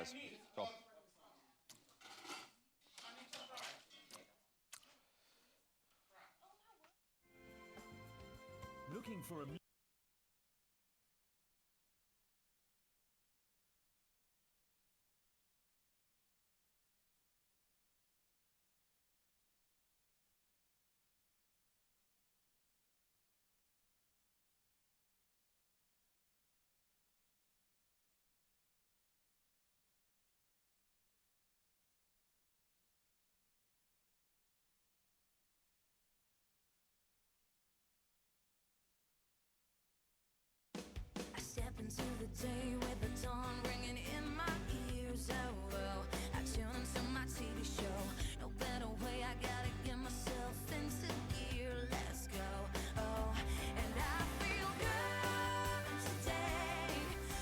goes. Sure. Looking for a Step into the day with the dawn ringing in my ears. Oh, I tune into my TV show. No better way, I gotta get myself into gear. Let's go. Oh, and I feel good today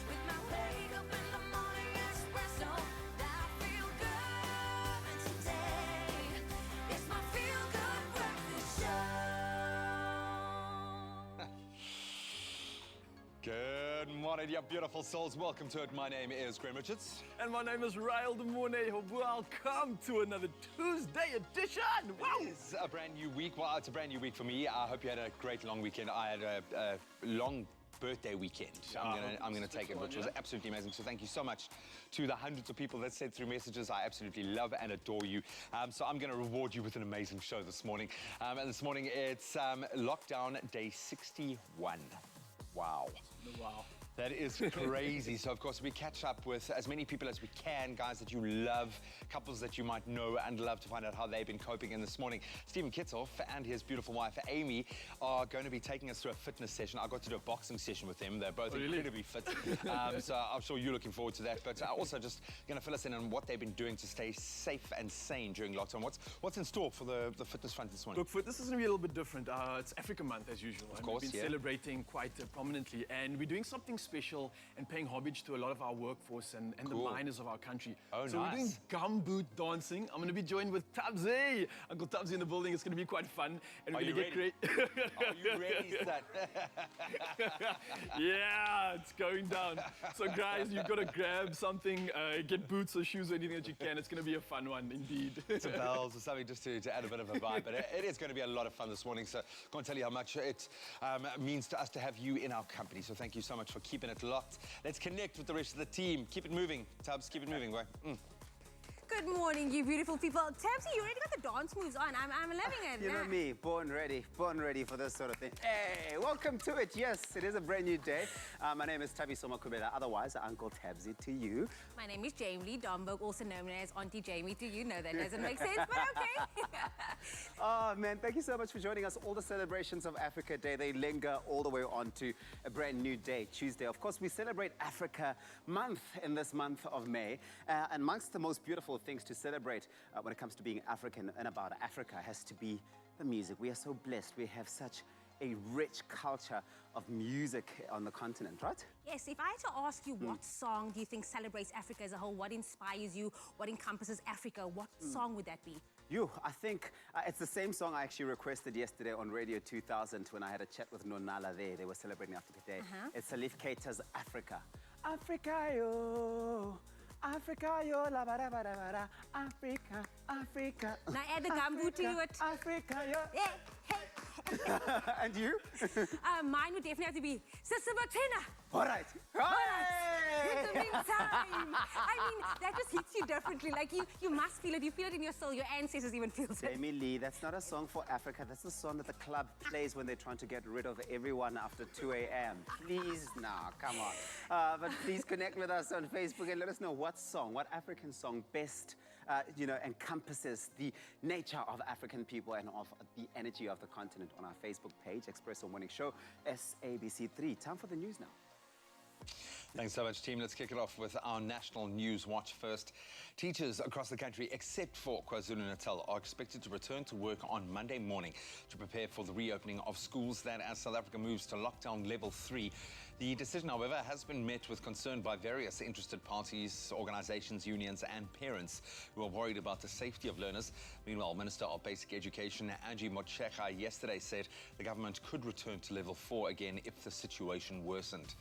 with my wake up in the morning espresso. I feel good today. It's my feel good breakfast show. Good morning, you beautiful souls. Welcome to it. My name is Graham Richards. And my name is Rael de Mornay. Welcome to another Tuesday edition. Wow. It's a brand new week. Well, it's a brand new week for me. I hope you had a great long weekend. I had a long birthday weekend. I'm gonna take it, which was absolutely amazing. So thank you so much to the hundreds of people that sent through messages. I absolutely love and adore you. So I'm gonna reward you with an amazing show this morning. And this morning it's lockdown day 61. Wow. Wow. That is crazy. So, of course, we catch up with as many people as we can, guys that you love, couples that you might know and love, to find out how they've been coping. And this morning, Stephen Kitzoff and his beautiful wife, Amy, are going to be taking us through a fitness session. I got to do a boxing session with them. They're both incredibly fit. So I'm sure you're looking forward to that. But also just going to fill us in on what they've been doing to stay safe and sane during lockdown. What's in store for the fitness front this morning? Look, fitness is going to be a little bit different. It's Africa Month, as usual. Of course, we've been celebrating quite prominently. And we're doing something special and paying homage to a lot of our workforce and the miners of our country. Oh, so nice. we're doing gumboot dancing. I'm going to be joined with Tabzi. Uncle Tabzi in the building. It's going to be quite fun. And we're going to get great. Are you ready, son? Yeah, it's going down. So guys, you've got to grab something, get boots or shoes or anything that you can. It's going to be a fun one, indeed. Some bells or something just to add a bit of a vibe. But it is going to be a lot of fun this morning. So I can't tell you how much it means to us to have you in our company. So thank you so much for keeping it locked. Let's connect with the rest of the team. Keep it moving. Tubbs, keep it moving, boy. Good morning, you beautiful people. Tabsy, you already got the dance moves on. I'm loving it. You know me, born ready for this sort of thing. Hey, welcome to it. Yes, it is a brand new day. My name is Tabi Somakubela, otherwise Uncle Tabsy to you. My name is Jamie Lee Domberg, also known as Auntie Jamie to you. No, that doesn't make sense, but okay. Oh, man, thank you so much for joining us. All the celebrations of Africa Day, they linger all the way on to a brand new day, Tuesday. Of course, we celebrate Africa Month in this month of May. And amongst the most beautiful things to celebrate when it comes to being African and about Africa has to be the music. We are so blessed. We have such a rich culture of music on the continent, right? Yes, if I had to ask you what song do you think celebrates Africa as a whole, what inspires you, what encompasses Africa, what song would that be? I think it's the same song I actually requested yesterday on Radio 2000 when I had a chat with Nonala there. They were celebrating Africa Day. It's Salif Keita's Africa. Africa, yo. Africa, yo, la ba da ba da ba da. Africa, Africa. Now add the gumboot to it. Africa, yo. Hey, hey. And you? Mine would definitely have to be Sister Martina. All right. In the meantime, I mean, that just hits you differently. Like, you must feel it. You feel it in your soul. Your ancestors even feel it. Jamie Lee, that's not a song for Africa. That's the song that the club plays when they're trying to get rid of everyone after 2 a.m. Please, now, come on. But please connect with us on Facebook and let us know what song, what African song best, encompasses the nature of African people and of the energy of the continent on our Facebook page, Expresso Morning Show, SABC3. Time for the news now. Thanks so much, team. Let's kick it off with our national news watch first. Teachers across the country, except for KwaZulu-Natal, are expected to return to work on Monday morning to prepare for the reopening of schools. That as South Africa moves to lockdown level 3. The decision, however, has been met with concern by various interested parties, organizations, unions and parents who are worried about the safety of learners. Meanwhile, Minister of Basic Education, Angie Motshekga, yesterday said the government could return to level 4 again if the situation worsened.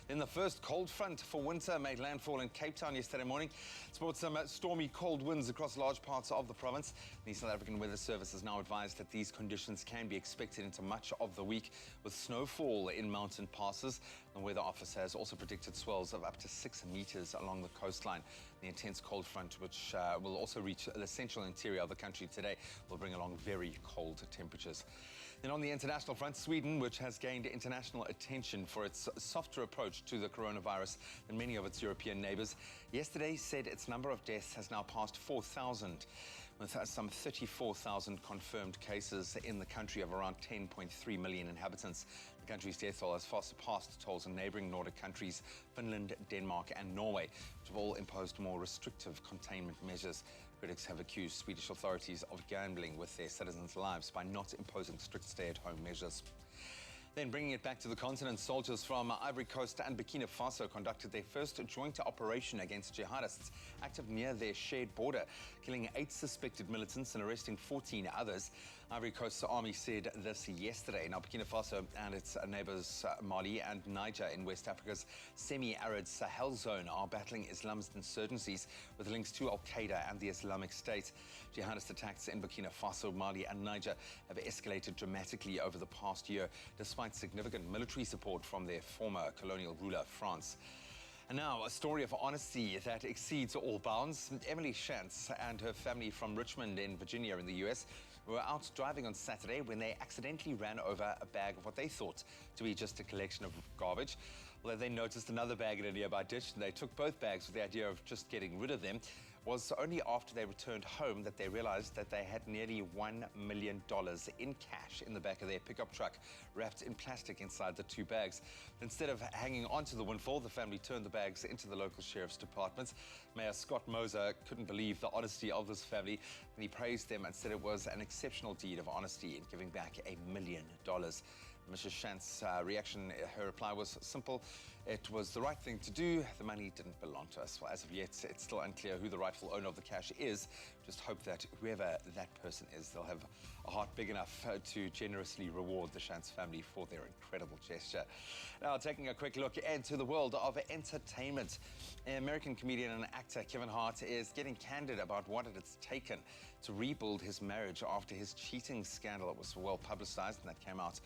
Then the first cold front for winter made landfall in Cape Town yesterday morning. It's brought some stormy cold winds across large parts of the province. The South African Weather Service has now advised that these conditions can be expected into much of the week, with snowfall in mountain passes. The Weather Office has also predicted swells of up to 6 meters along the coastline. The intense cold front, which will also reach the central interior of the country today, will bring along very cold temperatures. Then on the international front, Sweden, which has gained international attention for its softer approach to the coronavirus than many of its European neighbors, yesterday said its number of deaths has now passed 4,000, with some 34,000 confirmed cases in the country of around 10.3 million inhabitants. The country's death toll has far surpassed tolls in neighboring Nordic countries, Finland, Denmark and Norway, which have all imposed more restrictive containment measures. Critics have accused Swedish authorities of gambling with their citizens' lives by not imposing strict stay-at-home measures. Then bringing it back to the continent, soldiers from Ivory Coast and Burkina Faso conducted their first joint operation against jihadists active near their shared border, killing 8 suspected militants and arresting 14 others. Ivory Coast's army said this yesterday. Now, Burkina Faso and its neighbors Mali and Niger in West Africa's semi-arid Sahel zone are battling Islamist insurgencies with links to Al-Qaeda and the Islamic State. Jihadist attacks in Burkina Faso, Mali and Niger have escalated dramatically over the past year, despite significant military support from their former colonial ruler, France. And now, a story of honesty that exceeds all bounds. Emily Shantz and her family from Richmond in Virginia in the US were out driving on Saturday when they accidentally ran over a bag of what they thought to be just a collection of garbage. Although they noticed another bag in a nearby ditch, and they took both bags with the idea of just getting rid of them. It was only after they returned home that they realized that they had nearly $1 million in cash in the back of their pickup truck, wrapped in plastic inside the 2 bags. Instead of hanging on to the windfall, the family turned the bags into the local sheriff's department. Mayor Scott Moser couldn't believe the honesty of this family, and he praised them and said it was an exceptional deed of honesty in giving back $1 million. Mrs. Shantz's reaction, her reply was simple. It was the right thing to do. The money didn't belong to us. Well, as of yet, it's still unclear who the rightful owner of the cash is. Just hope that whoever that person is, they'll have a heart big enough to generously reward the Shantz family for their incredible gesture. Now, taking a quick look into the world of entertainment. American comedian and actor Kevin Hart is getting candid about what it has taken to rebuild his marriage after his cheating scandal. It was well publicized, and that came out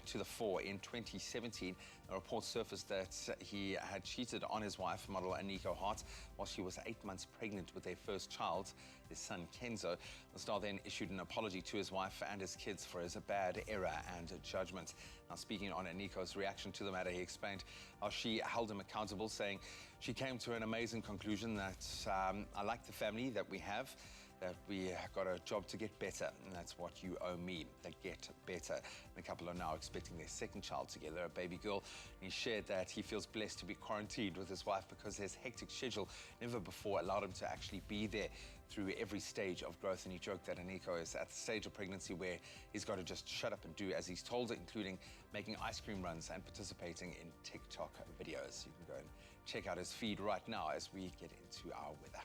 to the fore in 2017. A report surfaced that he had cheated on his wife, model Aniko Hart, while she was 8 months pregnant with their first child, his son Kenzo. The star then issued an apology to his wife and his kids for his bad error and judgment. Now, speaking on Aniko's reaction to the matter, he explained how she held him accountable, saying she came to an amazing conclusion that I like the family that we have, that we got a job to get better, and that's what you owe me, the get better. And the couple are now expecting their second child together, a baby girl. And he shared that he feels blessed to be quarantined with his wife because his hectic schedule never before allowed him to actually be there through every stage of growth. And he joked that Aniko is at the stage of pregnancy where he's got to just shut up and do as he's told, including making ice cream runs and participating in TikTok videos. You can go and check out his feed right now as we get into our weather.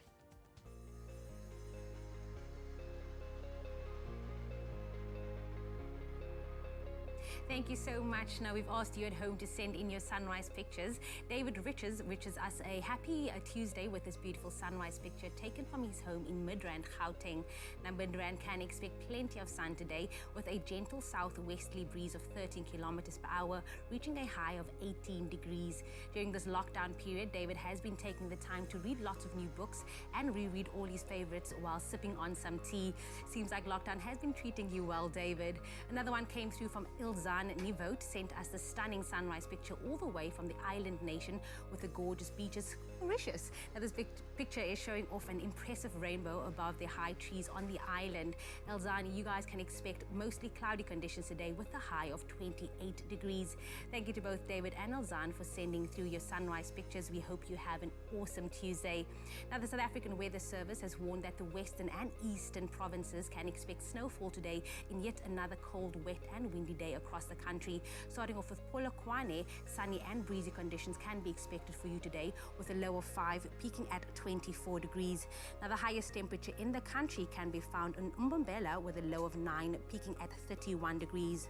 Thank you so much. Now, we've asked you at home to send in your sunrise pictures. David wishes us a happy Tuesday with this beautiful sunrise picture taken from his home in Midrand, Gauteng. Now, Midrand can expect plenty of sun today with a gentle southwesterly breeze of 13 kilometers per hour, reaching a high of 18 degrees. During this lockdown period, David has been taking the time to read lots of new books and reread all his favorites while sipping on some tea. Seems like lockdown has been treating you well, David. Another one came through from Ilzan Nivot, sent us the stunning sunrise picture all the way from the island nation with the gorgeous beaches. Mauritius. Now, this picture is showing off an impressive rainbow above the high trees on the island. Elzani, you guys can expect mostly cloudy conditions today with a high of 28 degrees. Thank you to both David and Elzan for sending through your sunrise pictures. We hope you have an awesome Tuesday. Now, the South African Weather Service has warned that the western and eastern provinces can expect snowfall today in yet another cold, wet and windy day across the country. Starting off with Polokwane, sunny and breezy conditions can be expected for you today with a low of 5, peaking at 24 degrees. Now, the highest temperature in the country can be found in Mbombela with a low of 9, peaking at 31 degrees.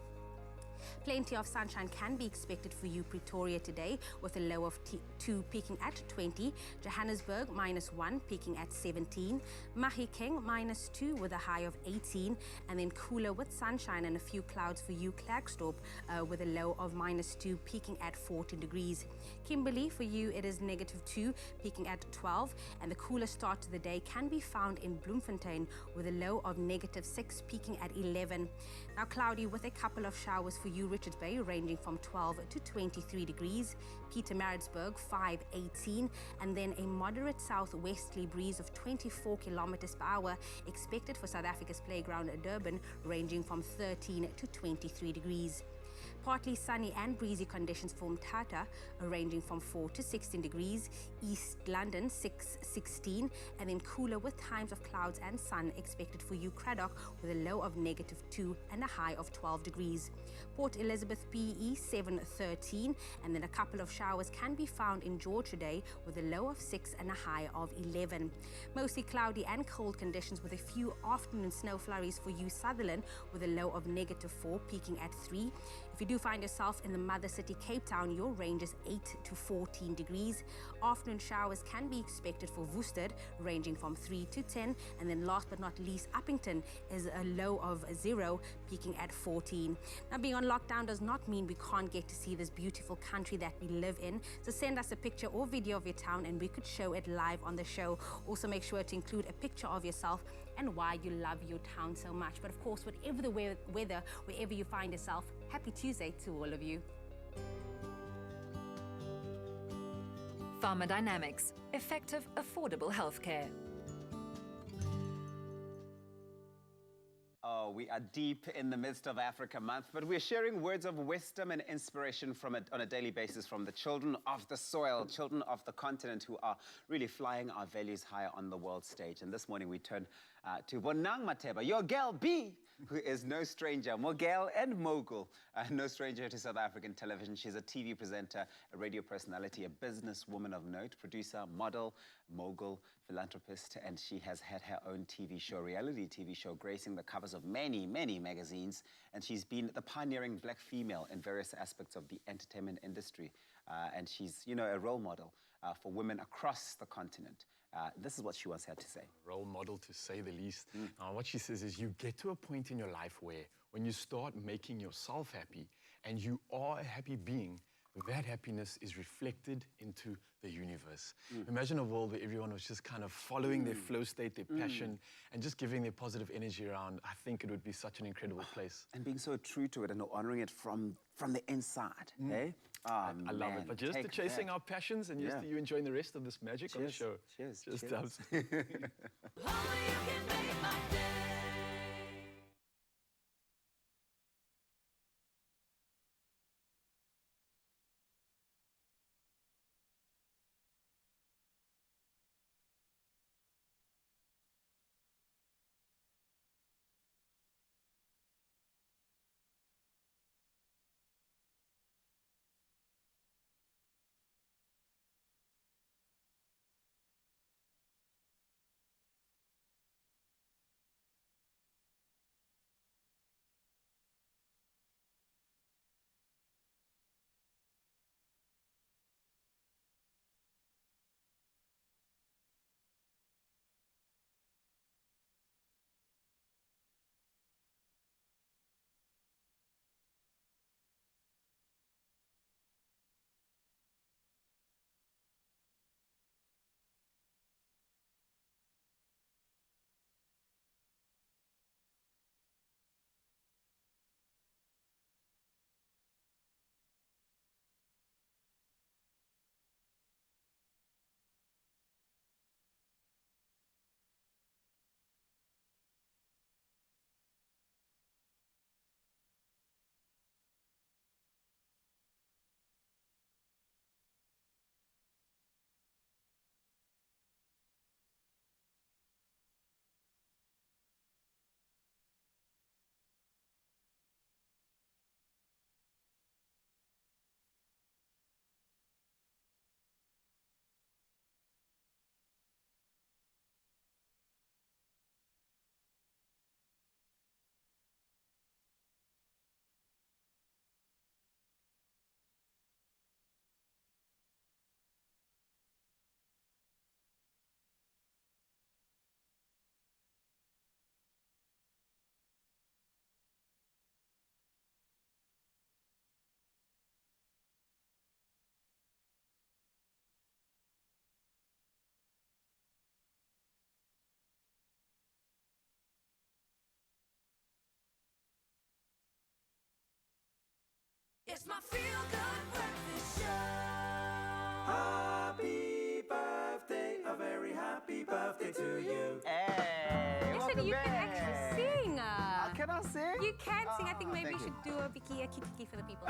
Plenty of sunshine can be expected for you, Pretoria, today, with a low of 2 peaking at 20. Johannesburg, -1, peaking at 17. Mahikeng, -2, with a high of 18. And then cooler with sunshine and a few clouds for you, Klerksdorp, with a low of -2, peaking at 14 degrees. Kimberley, for you, it is -2, peaking at 12. And the cooler start to the day can be found in Bloemfontein, with a low of -6, peaking at 11. Now cloudy with a couple of showers for you, Richards Bay, ranging from 12 to 23 degrees. Pietermaritzburg, 5, 18. And then a moderate southwesterly breeze of 24 kilometers per hour expected for South Africa's playground Durban, ranging from 13 to 23 degrees. Partly sunny and breezy conditions for Mthatha, ranging from 4 to 16 degrees. East London, 6, 16. And then cooler with times of clouds and sun expected for you, Cradock, with a low of -2 and a high of 12 degrees. Port Elizabeth, PE, 7, 13. And then a couple of showers can be found in George today, with a low of 6 and a high of 11. Mostly cloudy and cold conditions with a few afternoon snow flurries for you, Sutherland, with a low of -4, peaking at 3. If you do find yourself in the mother city, Cape Town, your range is 8 to 14 degrees. Afternoon showers can be expected for Woesterd, ranging from 3 to 10. And then last but not least, Uppington is a low of 0, peaking at 14. Now, being on lockdown does not mean we can't get to see this beautiful country that we live in. So send us a picture or video of your town and we could show it live on the show. Also make sure to include a picture of yourself and why you love your town so much. But of course, whatever the weather, wherever you find yourself, happy Tuesday to all of you. Pharma Dynamics, effective, affordable healthcare. Oh, we are deep in the midst of Africa Month, but we're sharing words of wisdom and inspiration on a daily basis from the children of the soil, children of the continent who are really flying our values higher on the world stage. And this morning we turn to Bonang Mateba, your girl B, who is no stranger, mogul and mogul, no stranger to South African television. She's a TV presenter, a radio personality, a businesswoman of note, producer, model, mogul, philanthropist, and she has had her own TV show, reality TV show, gracing the covers of many, many magazines. And she's been the pioneering black female in various aspects of the entertainment industry. And she's, you know, a role model for women across the continent. This is what she once had to say. Role model, to say the least. What she says is you get to a point in your life where when you start making yourself happy and you are a happy being, that happiness is reflected into the universe. Imagine a world where everyone was just kind of following their flow state, their passion, and just giving their positive energy around. I think it would be such an incredible place. And being so true to it and honoring it from the inside, eh? I love it. But just to chasing our passions and just to you enjoying the rest of this magic on the show. Cheers. Just Cheers. dubs. Only you can make my day. It's my feel-good breakfast show. Happy birthday, a very happy birthday to you. Hey, Listen, welcome you back. can actually sing. Can I sing? You can sing. I think maybe thank we you. should do a kiki for the people.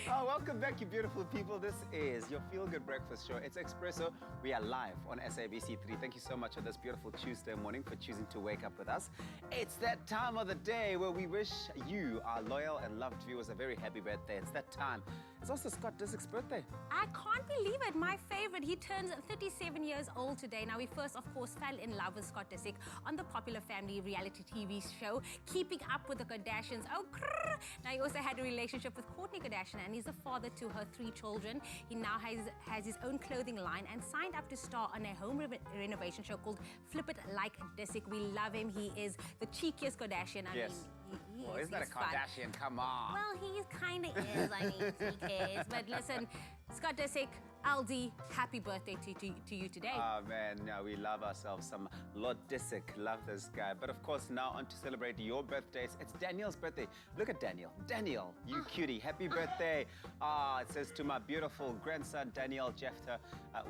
Oh, welcome back, you beautiful people. This is your feel-good breakfast show. It's Expresso. We are live on SABC3. Thank you so much on this beautiful Tuesday morning for choosing to wake up with us. It's that time of the day where we wish you, our loyal and loved viewers, a very happy birthday. It's that time. It's also Scott Disick's birthday. I can't believe it. My favorite. He turns 37 years old today. Now, we first, of course, fell in love with Scott Disick on the popular family reality TV show, Keeping Up with the Kardashians. Oh, crrr. Now, he also had a relationship with Kourtney Kardashian, and he's the father to her 3 children. He now has his own clothing line and signed up to star on a home renovation show called Flip It Like Disick. We love him. He is the cheekiest Kardashian. I Yes. mean, he Well, is. isn't that a He's fun. Kardashian? Come on. Well, he kind of is. I mean, he is. But listen, Scott Disick, Aldi, happy birthday to you today. Oh man, no, we love ourselves some Lord Disick. Love this guy. But of course, now on to celebrate your birthdays. It's Daniel's birthday. Look at Daniel. Daniel, you cutie. Happy birthday. It says to my beautiful grandson, Daniel Jefter,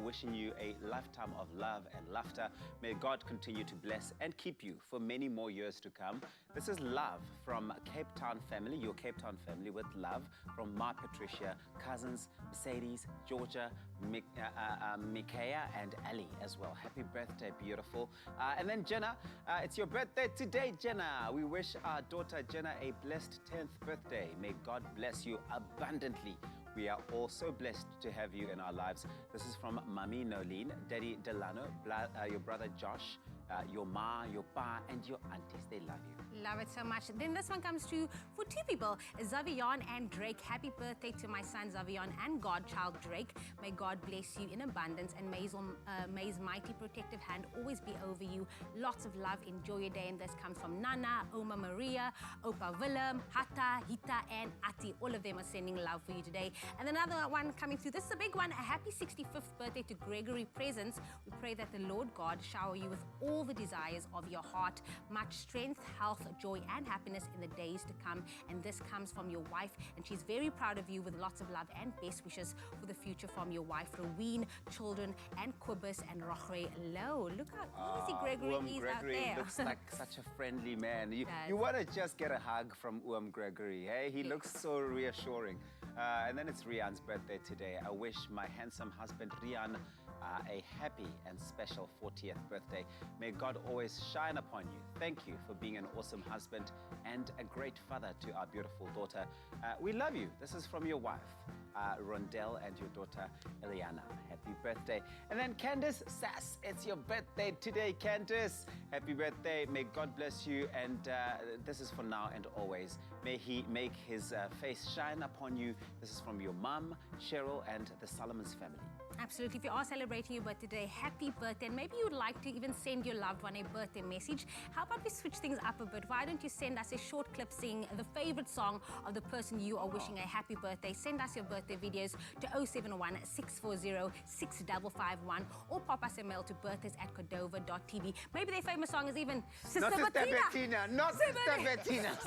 wishing you a lifetime of love and laughter. May God continue to bless and keep you for many more years to come. This is love from Cape Town family, your Cape Town family, with love from Ma Patricia, cousins, Mercedes, Georgia, Micaiah, and Ali as well. Happy birthday, beautiful. And then Jenna, it's your birthday today, Jenna. We wish our daughter Jenna a blessed 10th birthday. May God bless you abundantly. We are all so blessed to have you in our lives. This is from Mami Nolene, Daddy Delano, your brother Josh, your ma, your pa, and your aunties. They love you. Love it so much. Then this one comes to for 2 people, Zavion and Drake. Happy birthday to my son Zavion and godchild Drake. May God bless you in abundance and may his mighty protective hand always be over you. Lots of love. Enjoy your day. And this comes from Nana, Oma Maria, Opa Willem, Hata, Hita, and Ati. All of them are sending love for you today. And another one coming through. This is a big one. A happy 65th birthday to Gregory Presence. We pray that the Lord God shower you with all the desires of your heart. Much strength, health, joy, and happiness in the days to come. And this comes from your wife, and she's very proud of you with lots of love and best wishes for the future from your wife, Roween, children, and Quibus and Rochre Low. Look how easy Gregory is out there. Looks like such a friendly man. You Does. want to just get a hug from Gregory, hey? He looks so reassuring. And then it's Rian's birthday today. I wish my handsome husband, Rian, a happy and special 40th birthday. May God always shine upon you. Thank you for being an awesome husband and a great father to our beautiful daughter. We love you. This is from your wife, Rondell, and your daughter, Eliana. Happy birthday. And then Candace Sass, it's your birthday today, Candace. Happy birthday. May God bless you. And this is for now and always. May He make His face shine upon you. This is from your mom, Cheryl, and the Solomon's family. Absolutely. If you are celebrating your birthday today, happy birthday. And maybe you'd like to even send your loved one a birthday message. How about we switch things up a bit? Why don't you send us a short clip saying the favorite song of the person you are wishing a happy birthday? Send us your birthday videos to 071 640 6551 or pop us a mail to birthdays@cordova.tv. Maybe their famous song is even Sister Not Sister Bettina. Bettina. Not Sister Bettina.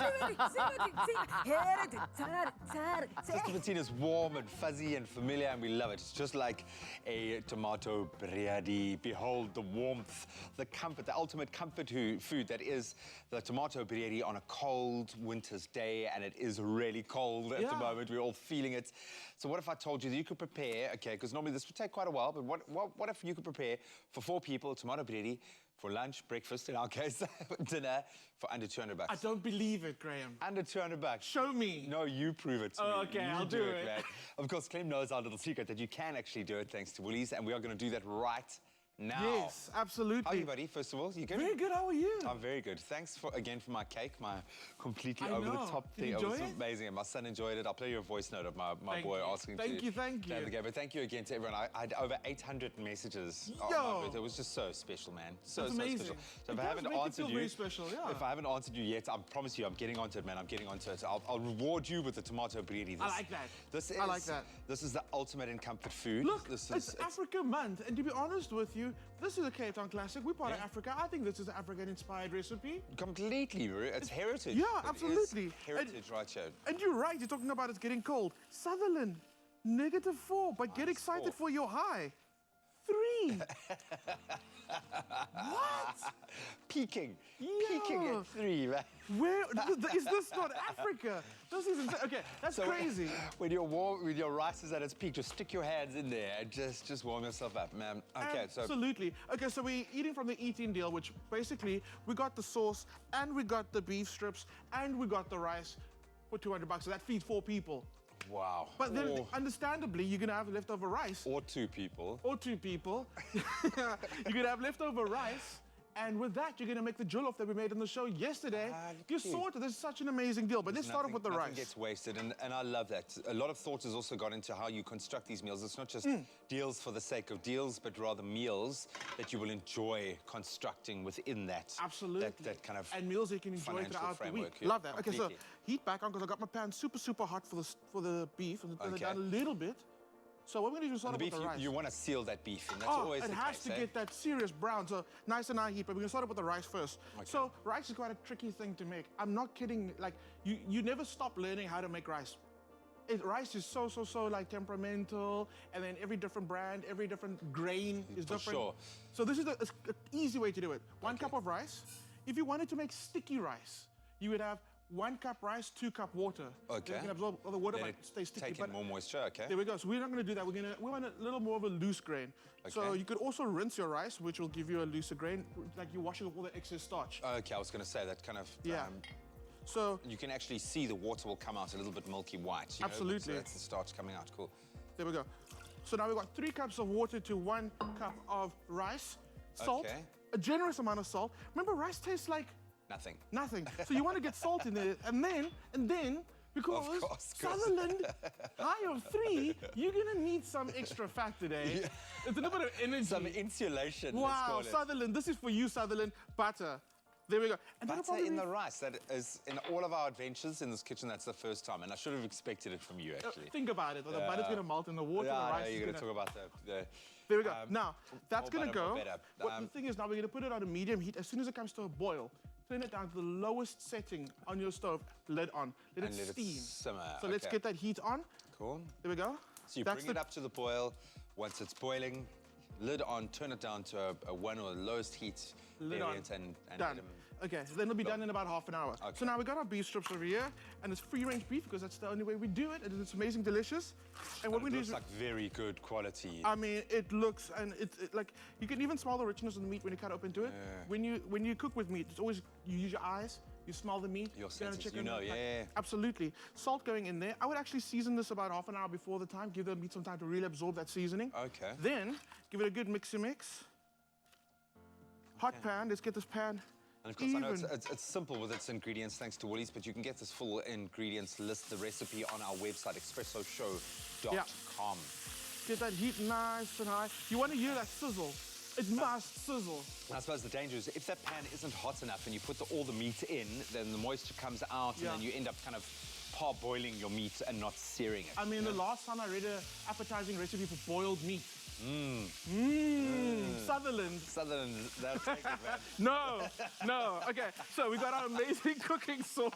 Sister Bettina's warm and fuzzy and familiar, and we love it. It's just like a tomato biryani. Behold the warmth, the comfort, the ultimate comfort food that is the tomato biryani on a cold winter's day, and it is really cold at the moment. We're all feeling it. So what if I told you that you could prepare, okay, because normally this would take quite a while, but what if you could prepare for 4 people tomato biryani for lunch, breakfast, in our case, dinner, for under $200? I don't believe it, Graham. Under $200. Show me. No, you prove it to me. Okay, You I'll do it. man. Of course, Clem knows our little secret that you can actually do it thanks to Woolies, and we are going to do that right now. Yes, absolutely. How are you, buddy? First of all, you good? Very good. How are you? I'm very good. Thanks again for my cake, my completely I over-the-top know. Did thing. you It was enjoy it? amazing. And my son enjoyed it. I'll play you a voice note of my Thank boy you. asking Thank to you. to have the game. But thank you again to everyone. I had over 800 messages on my Yo. birthday. It was just so special, man. So That's special. amazing. So It if I does haven't make you answered feel you, very special, yeah. if I haven't answered you yet, I promise you, I'm getting onto it, man. I'm getting onto it. I'll reward you with the tomato biryani. I like that. This is, I like that. This is the ultimate in comfort food. Look, this it's Africa month, and to be honest with you, you, this is a Cape Town classic. We're part of Africa. I think this is an African-inspired recipe. Completely, it's heritage. Yeah, It is absolutely. heritage right here. And you're right, you're talking about it's getting cold. Sutherland, -4, but get excited for your high. 3. What? Peaking. Yeah. Peaking at 3, man. Where is this not Africa? This is insane. Okay, that's crazy. When you're warm, when your rice is at its peak, just stick your hands in there and just warm yourself up, man. Okay, Absolutely. Okay, so we're eating from the eat-in deal, which basically we got the sauce and we got the beef strips and we got the rice for $200. So that feeds 4 people. Wow. But then, understandably, you're gonna have leftover rice. Or 2 people. Or 2 people. You're gonna have leftover rice. And with that, you're going to make the jollof that we made on the show yesterday. You sorted. This is such an amazing deal. But let's start off with the rice. Nothing gets wasted, and I love that. A lot of thought has also gone into how you construct these meals. It's not just deals for the sake of deals, but rather meals that you will enjoy constructing within that. Absolutely. That kind of and meals you can enjoy throughout the week. Yeah, love that. completely. Okay, so heat back on because I got my pan super hot for the beef. And turn it down a little bit. So what we're going to do is start off with the rice. You want to seal that beef, and that's always the case. It has to get that serious brown, so nice and high heat. But we're going to start off with the rice first. Okay. So rice is quite a tricky thing to make. I'm not kidding. Like you never stop learning how to make rice. Rice is so like temperamental, and then every different brand, every different grain is different. Sure. So this is an easy way to do it. 1 cup of rice. If you wanted to make sticky rice, you would have 1 cup rice, 2 cup water. Okay. You can absorb all the water, but stay sticky. Take in more moisture, okay. There we go. So we're not going to do that. We want a little more of a loose grain. Okay. So you could also rinse your rice, which will give you a looser grain, like you're washing off all the excess starch. Okay, I was going to say that kind of... Yeah. So you can actually see the water will come out a little bit milky white. Absolutely. That's the starch coming out. Cool. There we go. So now we've got 3 cups of water to 1 cup of rice. Salt, a generous amount of salt. Remember, rice tastes like... Nothing. So you want to get salt in there, and then because Sutherland, high of 3, you're gonna need some extra fat today. Yeah. It's a little bit of energy. Some insulation. Wow, Sutherland, this is for you, Sutherland. Butter. There we go. And butter in the rice. That is, in all of our adventures in this kitchen, that's the first time, and I should have expected it from you, actually. Think about it. The butter's gonna melt in the water. Yeah, the rice you're gonna talk about the there we go. Now, that's gonna go. What the thing is, now we're gonna put it on a medium heat. As soon as it comes to a boil, turn it down to the lowest setting on your stove, lid on. Let it steam. Simmer. So let's get that heat on. Cool. There we go. So you bring it up to the boil. Once it's boiling, lid on, turn it down to a 1 or the lowest heat variant and done. Okay, so then it'll be done in about half an hour. Okay. So now we got our beef strips over here, and it's free-range beef because that's the only way we do it, and it's amazing, delicious. And what we do is like very good quality. I mean, it looks, and it's like you can even smell the richness of the meat when you cut open to it. Yeah. When you cook with meat, it's always you use your eyes. You smell the meat. Your senses, yeah. Absolutely. Salt going in there. I would actually season this about half an hour before the time. Give the meat some time to really absorb that seasoning. Okay. Then give it a good mix. Hot pan. Let's get this pan. And of course, I know it's simple with its ingredients, thanks to Woolies, but you can get this full ingredients list, the recipe on our website, expressoshow.com. Yeah. Get that heat nice and high. You want to hear that sizzle. It must sizzle. And I suppose the danger is if that pan isn't hot enough and you put all the meat in, then the moisture comes out and then you end up kind of parboiling your meat and not searing it. I mean, the last time I read an appetizing recipe for boiled meat, Sutherland, that's it, man. No. Okay, so we got our amazing cooking sauce.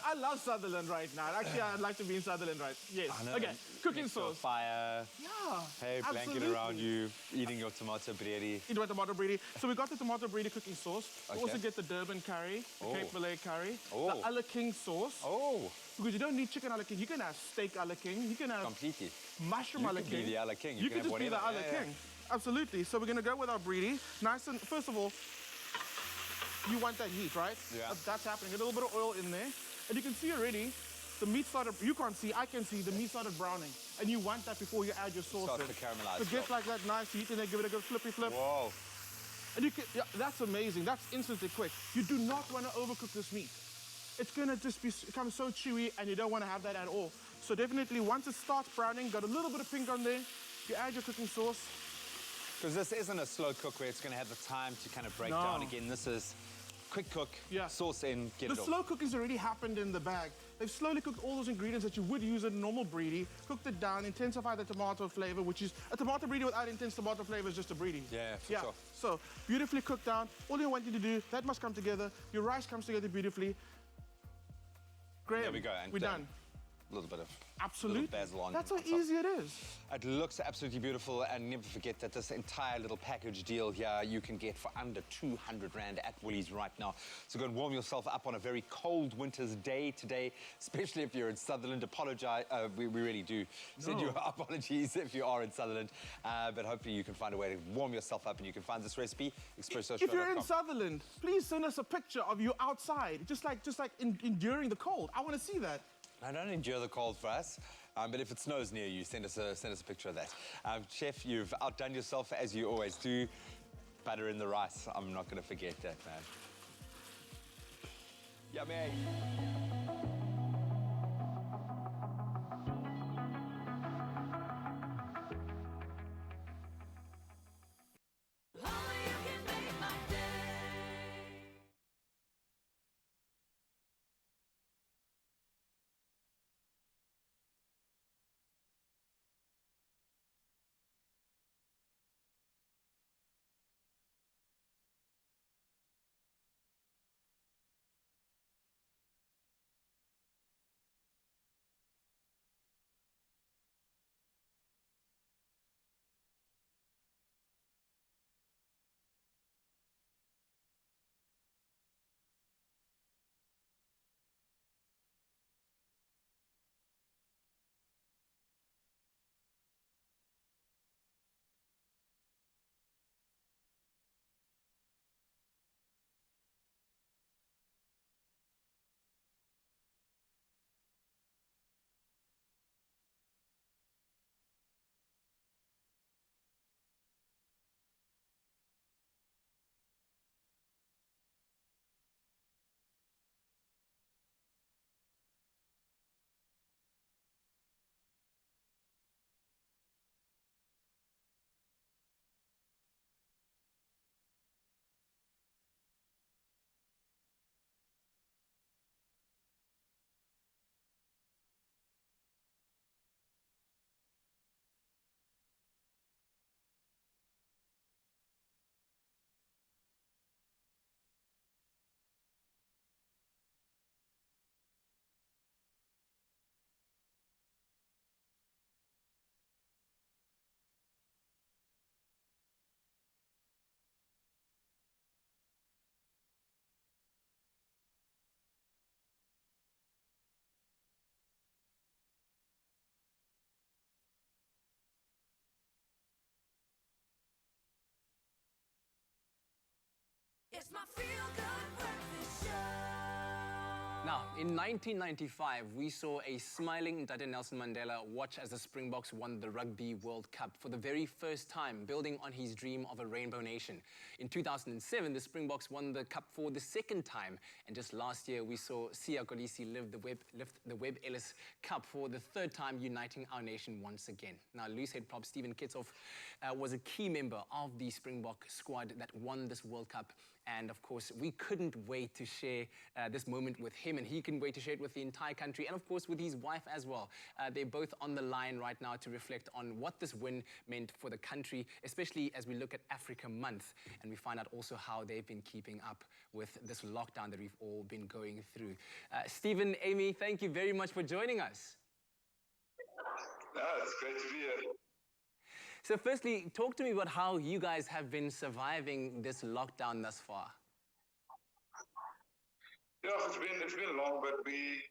I love Sutherland right now. Actually, I'd like to be in Sutherland right. Yes. Okay, cooking sauce. Fire. Yeah. Hey, blanket around you, eating your tomato bredi. Eating my tomato bredi. So we got the tomato bredi cooking sauce. We also get the Durban curry, the Cape Malay curry, the a la King sauce. Because you don't need chicken a la King. You can have steak a la King. You can have mushroom a la King. You can be the a la King. You can just be the a la King. Absolutely. So we're going to go with our bredi. Nice and, first of all, you want that heat, right? Yeah. That's happening. A little bit of oil in there. And you can see already, the meat started, you can't see, I can see, the meat started browning. And you want that before you add your sauce in. To caramelize. So get like that nice heat and then give it a good flippy flip. Whoa. And you can, that's amazing. That's instantly quick. You do not want to overcook this meat. It's going to just become so chewy and you don't want to have that at all. So definitely once it starts browning, got a little bit of pink on there, you add your cooking sauce. Because this isn't a slow cook where it's going to have the time to kind of break down again. This is quick cook, sauce in, get it off. The slow cooking's already happened in the bag. they've slowly cooked all those ingredients that you would use in normal brie, cooked it down, intensified the tomato flavor, which is a tomato brie without intense tomato flavor is just a brie. Yeah, for sure. So beautifully cooked down. All you want you to do, that must come together. Your rice comes together beautifully. Great. There we go. And we're done. A little bit of Absolutely. little basil on That's how top. easy it is. It looks absolutely beautiful, and never forget that this entire little package deal here you can get for under 200 Rand at Woolies right now. So go and warm yourself up on a very cold winter's day today, especially if you're in Sutherland. Apologize, we really do send you apologies if you are in Sutherland, but hopefully you can find a way to warm yourself up, and you can find this recipe, expressoshow.com. If you're in Sutherland, please send us a picture of you outside, just like enduring the cold. I want to see that. I don't endure the cold for us, but if it snows near you, send us a picture of that. Chef, you've outdone yourself as you always do. Butter in the rice, I'm not going to forget that, man. Yummy. Only you can make my day. It's my feel-good breakfast show. Now, in 1995, we saw a smiling Ndade Nelson Mandela watch as the Springboks won the Rugby World Cup for the very first time, building on his dream of a rainbow nation. In 2007, the Springboks won the cup for the second time, and just last year, we saw Siya Kolisi lift the Webb Ellis Cup for the third time, uniting our nation once again. Now, loose head prop Stephen Kitsoff was a key member of the Springbok squad that won this World Cup. And of course, we couldn't wait to share this moment with him, and he couldn't wait to share it with the entire country, and of course with his wife as well. They're both on the line right now to reflect on what this win meant for the country, especially as we look at Africa Month, and we find out also how they've been keeping up with this lockdown that we've all been going through. Stephen, Amy, thank you very much for joining us. It's great to be here. So firstly, talk to me about how you guys have been surviving this lockdown thus far. Yeah, it's been long, but we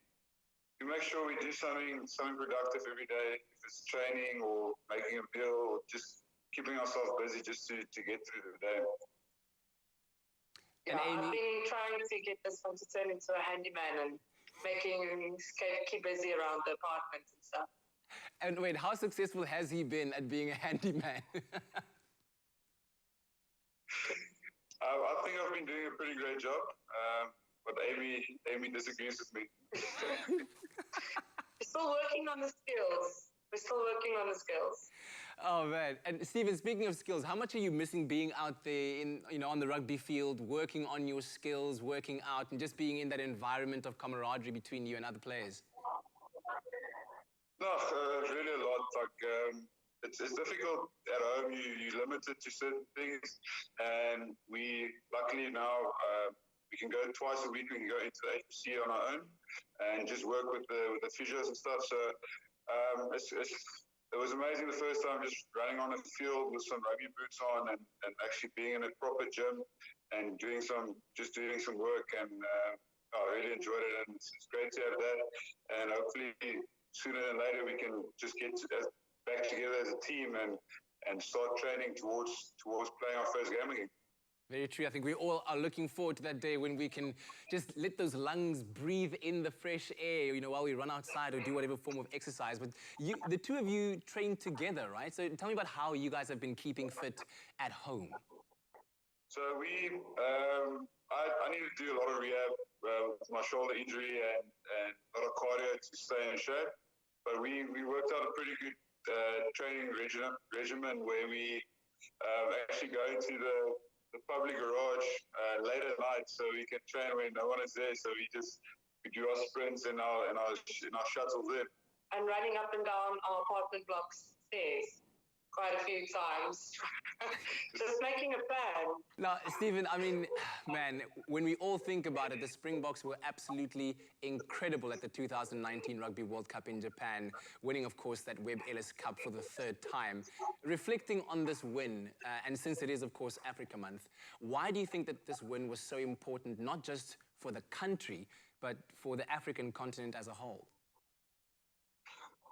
make sure we do something productive every day. If it's training or making a meal or just keeping ourselves busy just to get through the day. And Amy, I've been trying to get this one to turn into a handyman and making keep busy around the apartment and stuff. and wait, how successful has he been at being a handyman? I think I've been doing a pretty great job, but Amy disagrees with me. We're still working on the skills. Oh man! And Stephen, speaking of skills, how much are you missing being out there on the rugby field, working on your skills, working out, and just being in that environment of camaraderie between you and other players? No, really a lot. Like it's difficult at home. You're limited to certain things, and we luckily now we can go twice a week. We can go into the HPC on our own and just work with the physios and stuff. So it was amazing the first time just running on a field with some rugby boots on and actually being in a proper gym and doing some work, and I really enjoyed it, and it's great to have that, and hopefully sooner than later we can just get back together as a team and start training towards playing our first game again. Very true. I think we all are looking forward to that day when we can just let those lungs breathe in the fresh air, while we run outside or do whatever form of exercise. But the two of you train together, right? So tell me about how you guys have been keeping fit at home. So I need to do a lot of rehab with my shoulder injury and a lot of cardio to stay in shape. But we worked out a pretty good training regimen where we actually go into the public garage late at night so we can train when no one is there. So we do our sprints in our shuttles there. And running up and down our apartment blocks stairs quite a few times. Just making a plan. Now, Stephen, I mean, man, when we all think about it, the Springboks were absolutely incredible at the 2019 Rugby World Cup in Japan, winning, of course, that Webb Ellis Cup for the third time. Reflecting on this win, and since it is, of course, Africa Month, why do you think that this win was so important, not just for the country, but for the African continent as a whole?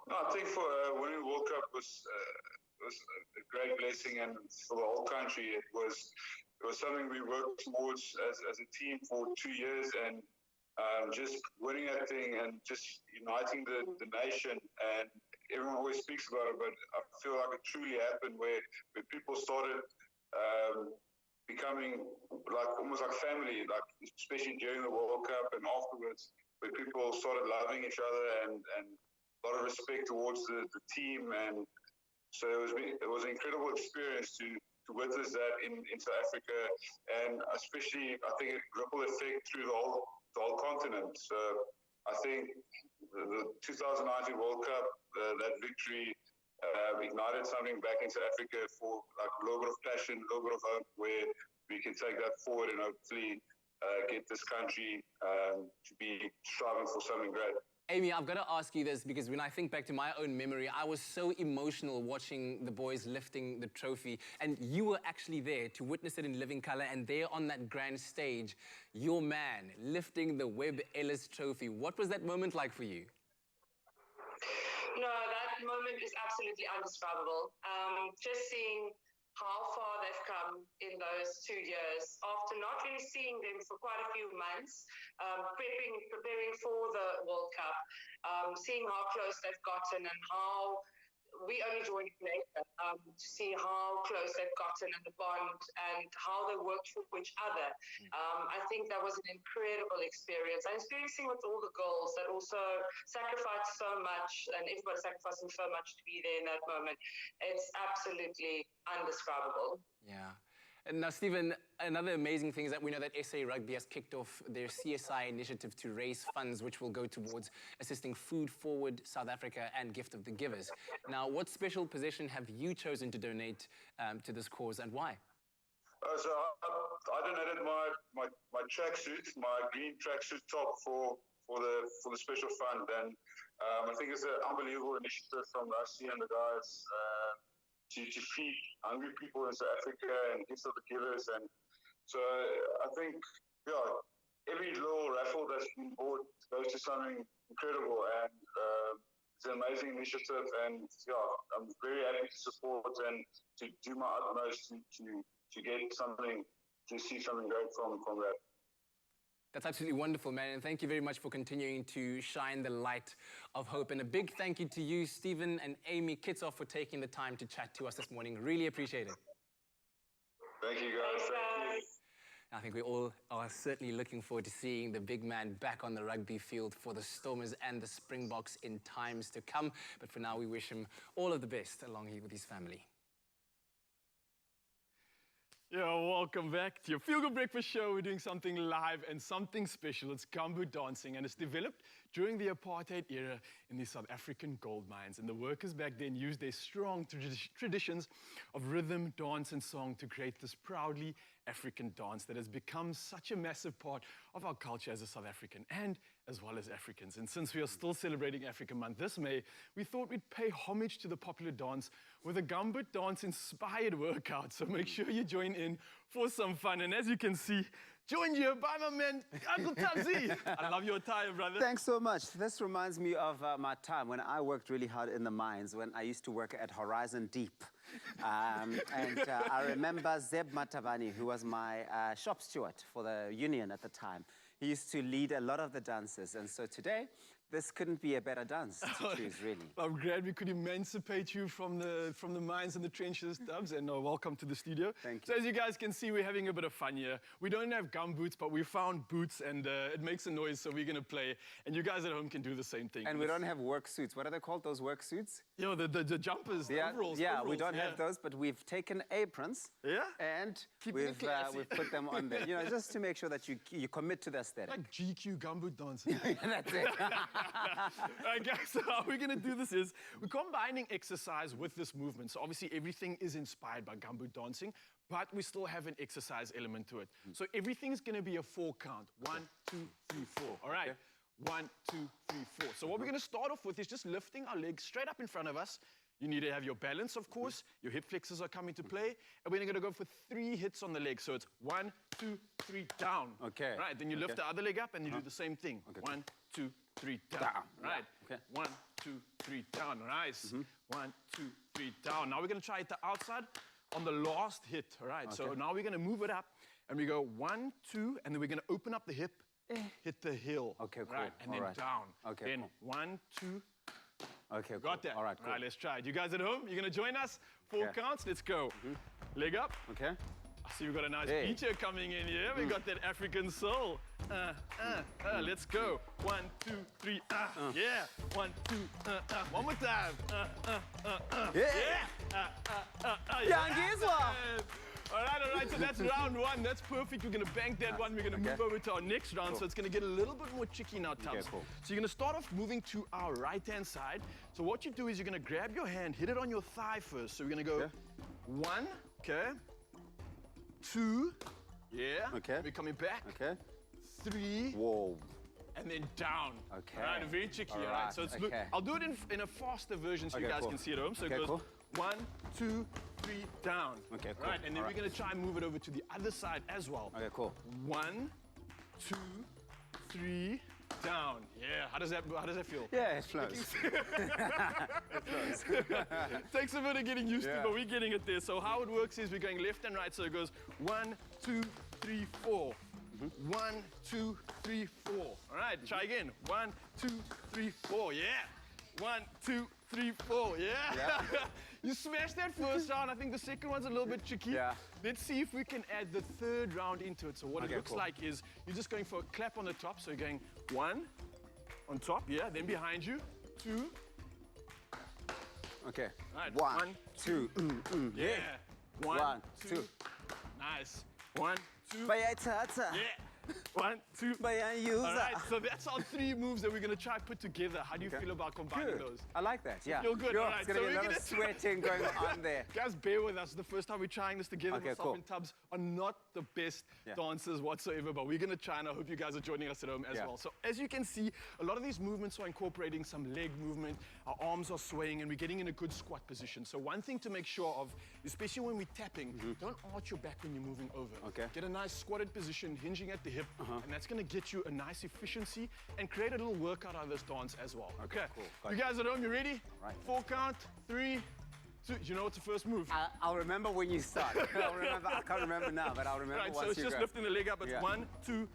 No, I think for winning World Cup was a great blessing, and for the whole country, it was something we worked towards as a team for 2 years, and just winning that thing and just uniting the nation. And everyone always speaks about it, but I feel like it truly happened where people started becoming almost like family, like especially during the World Cup and afterwards, where people started loving each other and a lot of respect towards the team. And so it was an incredible experience to witness that in South Africa, and especially I think it ripple effect through the whole continent. So I think the 2019 World Cup, that victory ignited something back in South Africa for like a little bit of passion, a little bit of hope, where we can take that forward and hopefully get this country to be striving for something great. Amy, I've got to ask you this, because when I think back to my own memory, I was so emotional watching the boys lifting the trophy, and you were actually there to witness it in living color, and there on that grand stage, your man lifting the Webb Ellis trophy. What was that moment like for you? No, that moment is absolutely indescribable. Just seeing how far they've come in those 2 years, after not really seeing them for quite a few months, preparing for the World Cup, seeing how close they've gotten and how we only joined later to see how close they've gotten and the bond and how they worked for each other. I think that was an incredible experience. And experiencing with all the girls that also sacrificed so much, and everybody sacrificing so much to be there in that moment. It's absolutely indescribable. Yeah. And now, Stephen, another amazing thing is that we know that SA Rugby has kicked off their CSI initiative to raise funds which will go towards assisting Food Forward South Africa and Gift of the Givers. Now, what special possession have you chosen to donate to this cause, and why? So I donated my tracksuit, my green tracksuit top for the special fund, and I think it's an unbelievable initiative from Rusty and the guys. To feed hungry people in South Africa and Gifts of the Givers. And so I think, every little raffle that's been bought goes to something incredible, and it's an amazing initiative, and I'm very happy to support and to do my utmost to get something, to see something great from that. That's absolutely wonderful, man, and thank you very much for continuing to shine the light of hope. And a big thank you to you, Stephen and Amy Kitsoff, for taking the time to chat to us this morning. Really appreciate it. Thank you, guys. Thank you. I think we all are certainly looking forward to seeing the big man back on the rugby field for the Stormers and the Springboks in times to come. But for now, we wish him all of the best along here with his family. Yeah, welcome back to your Feel Good Breakfast Show. We're doing something live and something special. It's gumbo dancing, and it's developed during the apartheid era in the South African gold mines. And the workers back then used their strong traditions of rhythm, dance, and song to create this proudly African dance that has become such a massive part of our culture as a South African and as well as Africans. And since we are still celebrating Africa Month this May, we thought we'd pay homage to the popular dance with a gumbo dance-inspired workout. So make sure you join in for some fun. And as you can see, joined here by my man, Uncle Tazi. I love your attire, brother. Thanks so much. This reminds me of my time when I worked really hard in the mines, when I used to work at Horizon Deep. I remember Zeb Matabani, who was my shop steward for the union at the time. He used to lead a lot of the dances. And so today, this couldn't be a better dance to choose, really. I'm glad we could emancipate you from the mines and the trenches, Dubs, and welcome to the studio. Thank you. So as you guys can see, we're having a bit of fun here. We don't have gum boots, but we found boots, and it makes a noise, so we're going to play. And you guys at home can do the same thing. And we don't have work suits. What are they called, those work suits? You know, the jumpers, the overalls. Yeah, overalls, we don't have those, but we've taken aprons. Yeah? And Keeping it classy. we've put them on there, you know, just to make sure that you commit to the aesthetic. Like GQ gumbo dancing. That's it. All right, guys, so how we're going to do this is we're combining exercise with this movement. So obviously everything is inspired by gumbo dancing, but we still have an exercise element to it. So everything's going to be a 4 count. 1, 2, 3, 4. All right? Okay. 1, 2, 3, 4. So what we're going to start off with is just lifting our legs straight up in front of us. You need to have your balance, of course. Your hip flexors are coming to play. And we're going to go for 3 hits on the leg. So it's 1, 2, 3, down. Okay. Right, then you lift the other leg up and you do the same thing. Okay. 1, 2, 3, down. Right. Okay. 1, 2, 3, down. Nice. 1, 2, 3, down. Now we're going to try it the outside on the last hit. All right. So now we're going to move it up and we go 1, 2, and then we're going to open up the hip, hit the heel. Okay, cool. Right, and then down. Okay. Then 1, 2. Okay, cool. Got that. All right, cool. All right, let's try it. You guys at home, you're going to join us? 4 counts. Let's go. Leg up. Okay. I see we've got a nice feature coming in here. We got that African soul. Let's go. 1, 2, 3. Yeah. 1, 2. One more time. All right, so that's round 1. That's perfect. We're going to bank that one. We're going to move over to our next round. So it's going to get a little bit more tricky now, Tubbs. Okay, cool. So you're going to start off moving to our right-hand side. So what you do is you're going to grab your hand, hit it on your thigh first. So we're going to go 1, okay, 2, okay. We're coming back. Okay. 3. Whoa. And then down. Okay. All right, very tricky. All right. So it's I'll do it in a faster version so you guys can see it at home. So it goes 1, 2, 3, down. Okay, cool. Right, and then we're going to try and move it over to the other side as well. Okay, cool. 1, 2, 3, down. Yeah. How does that feel? Yeah, it flows. Takes a bit of getting used to, but we're getting it there. So how it works is we're going left and right. So it goes 1, 2, 3, 4. 1, 2, 3, 4. All right, try again. 1, 2, 3, 4. Yeah. 1, 2, 3, 4. Yeah. You smashed that first round. I think the second one's a little bit tricky. Yeah. Let's see if we can add the third round into it. So what it looks like is you're just going for a clap on the top. So you're going 1 on top, then behind you, 2. Okay. All right. 1, 2. Yeah. 1, 2. Nice. 1, 2. Bayatata. Yeah. 1, 2. All Bayan right, so that's our 3 moves that we're going to try to put together. How do you feel about combining those? I like that, yeah. Feel good, all right. It's going to be a lot of sweating going on there. Guys, bear with us. The first time we're trying this together. Okay, Myself and Tubbs are not the best dancers whatsoever, but we're going to try, and I hope you guys are joining us at home as well. So as you can see, a lot of these movements are incorporating some leg movement. Our arms are swaying, and we're getting in a good squat position. So one thing to make sure of, especially when we're tapping, don't arch your back when you're moving over. Okay. Get a nice squatted position, hinging at the hip, and that's going to get you a nice efficiency and create a little workout out of this dance as well. Okay, cool. You guys at home, you ready? Right. 4 count, 3, 2. You know what's the first move? I'll remember when you start. I can't remember now, but I'll remember right, once so it's you just go. lifting the leg up. It's 1, 2,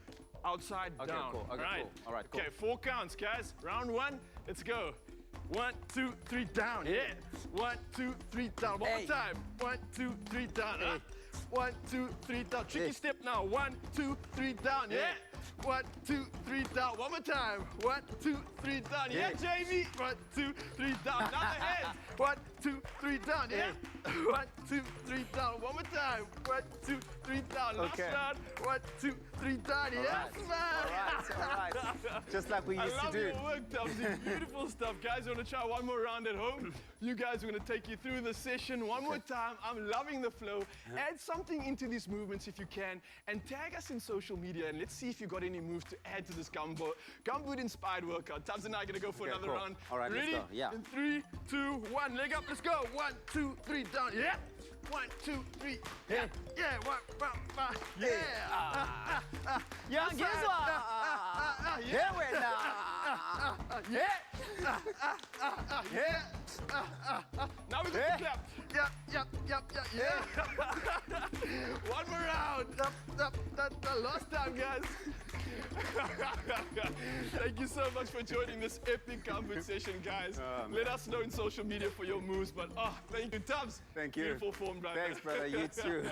outside, Okay, down. cool. Okay, right. cool. All right, cool. Okay, 4 counts, guys. Round 1, let's go. 1, 2, 3, down. Yeah. 1, 2, 3, down. One more time. 1, 2, 3, down. 1, 2, 3 down. Tricky step now. 1, 2, 3 down. Yeah. 1, 2, 3 down. One more time. 1, 2, 3 down. Yeah, JV. 1, 2, 3 down. Down the head. 1, 2, 3 down. Yeah. 1, 2, 3 down. One more time. 1, 2, 3 down. Last round. 1, 2, 3 down. Yes, man. All right. Just like we used to do. I love your work, Tubbsy. Beautiful stuff. Guys, you want to try one more round at home? You guys are going to take you through the session one more time. I'm loving the flow. Add something into these movements if you can, and tag us in social media, and let's see if you got any moves to add to this gumboot inspired workout. Tubbs and I are going to go for another round. All right, ready? let's go. Yeah. In 3, 2, 1. Leg up. Let's go. 1, 2, 3 down. Yeah. 1, 2, 3. Yeah. Yeah. 1, 1, 1. Yeah. Young Gizwa. Yeah. Yeah. Yeah. Now we got the clap. Yeah. One more round. The last time, guys. Thank you so much for joining this epic gumboot session, guys. Let us know in social media for your moves. But thank you, Tubbs. Thank you. Beautiful form, brother. Thanks, brother. You too.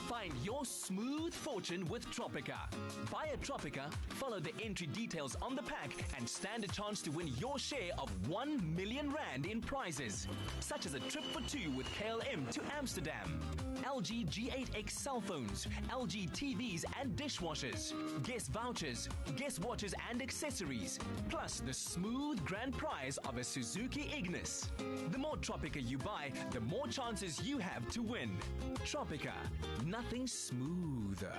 Find your smooth fortune with Tropica. Buy a Tropica, follow the entry details on the pack, and stand a chance to win your share of 1 million rand in prizes, such as a trip for 2 with KLM to Amsterdam, LG G8X cell phones, LG TVs and dishwashers, guest vouchers, guest watches and accessories, plus the smooth grand prize of a Suzuki Ignis. The more Tropica you buy, the more chances you have to win. Tropica, nothing smoother.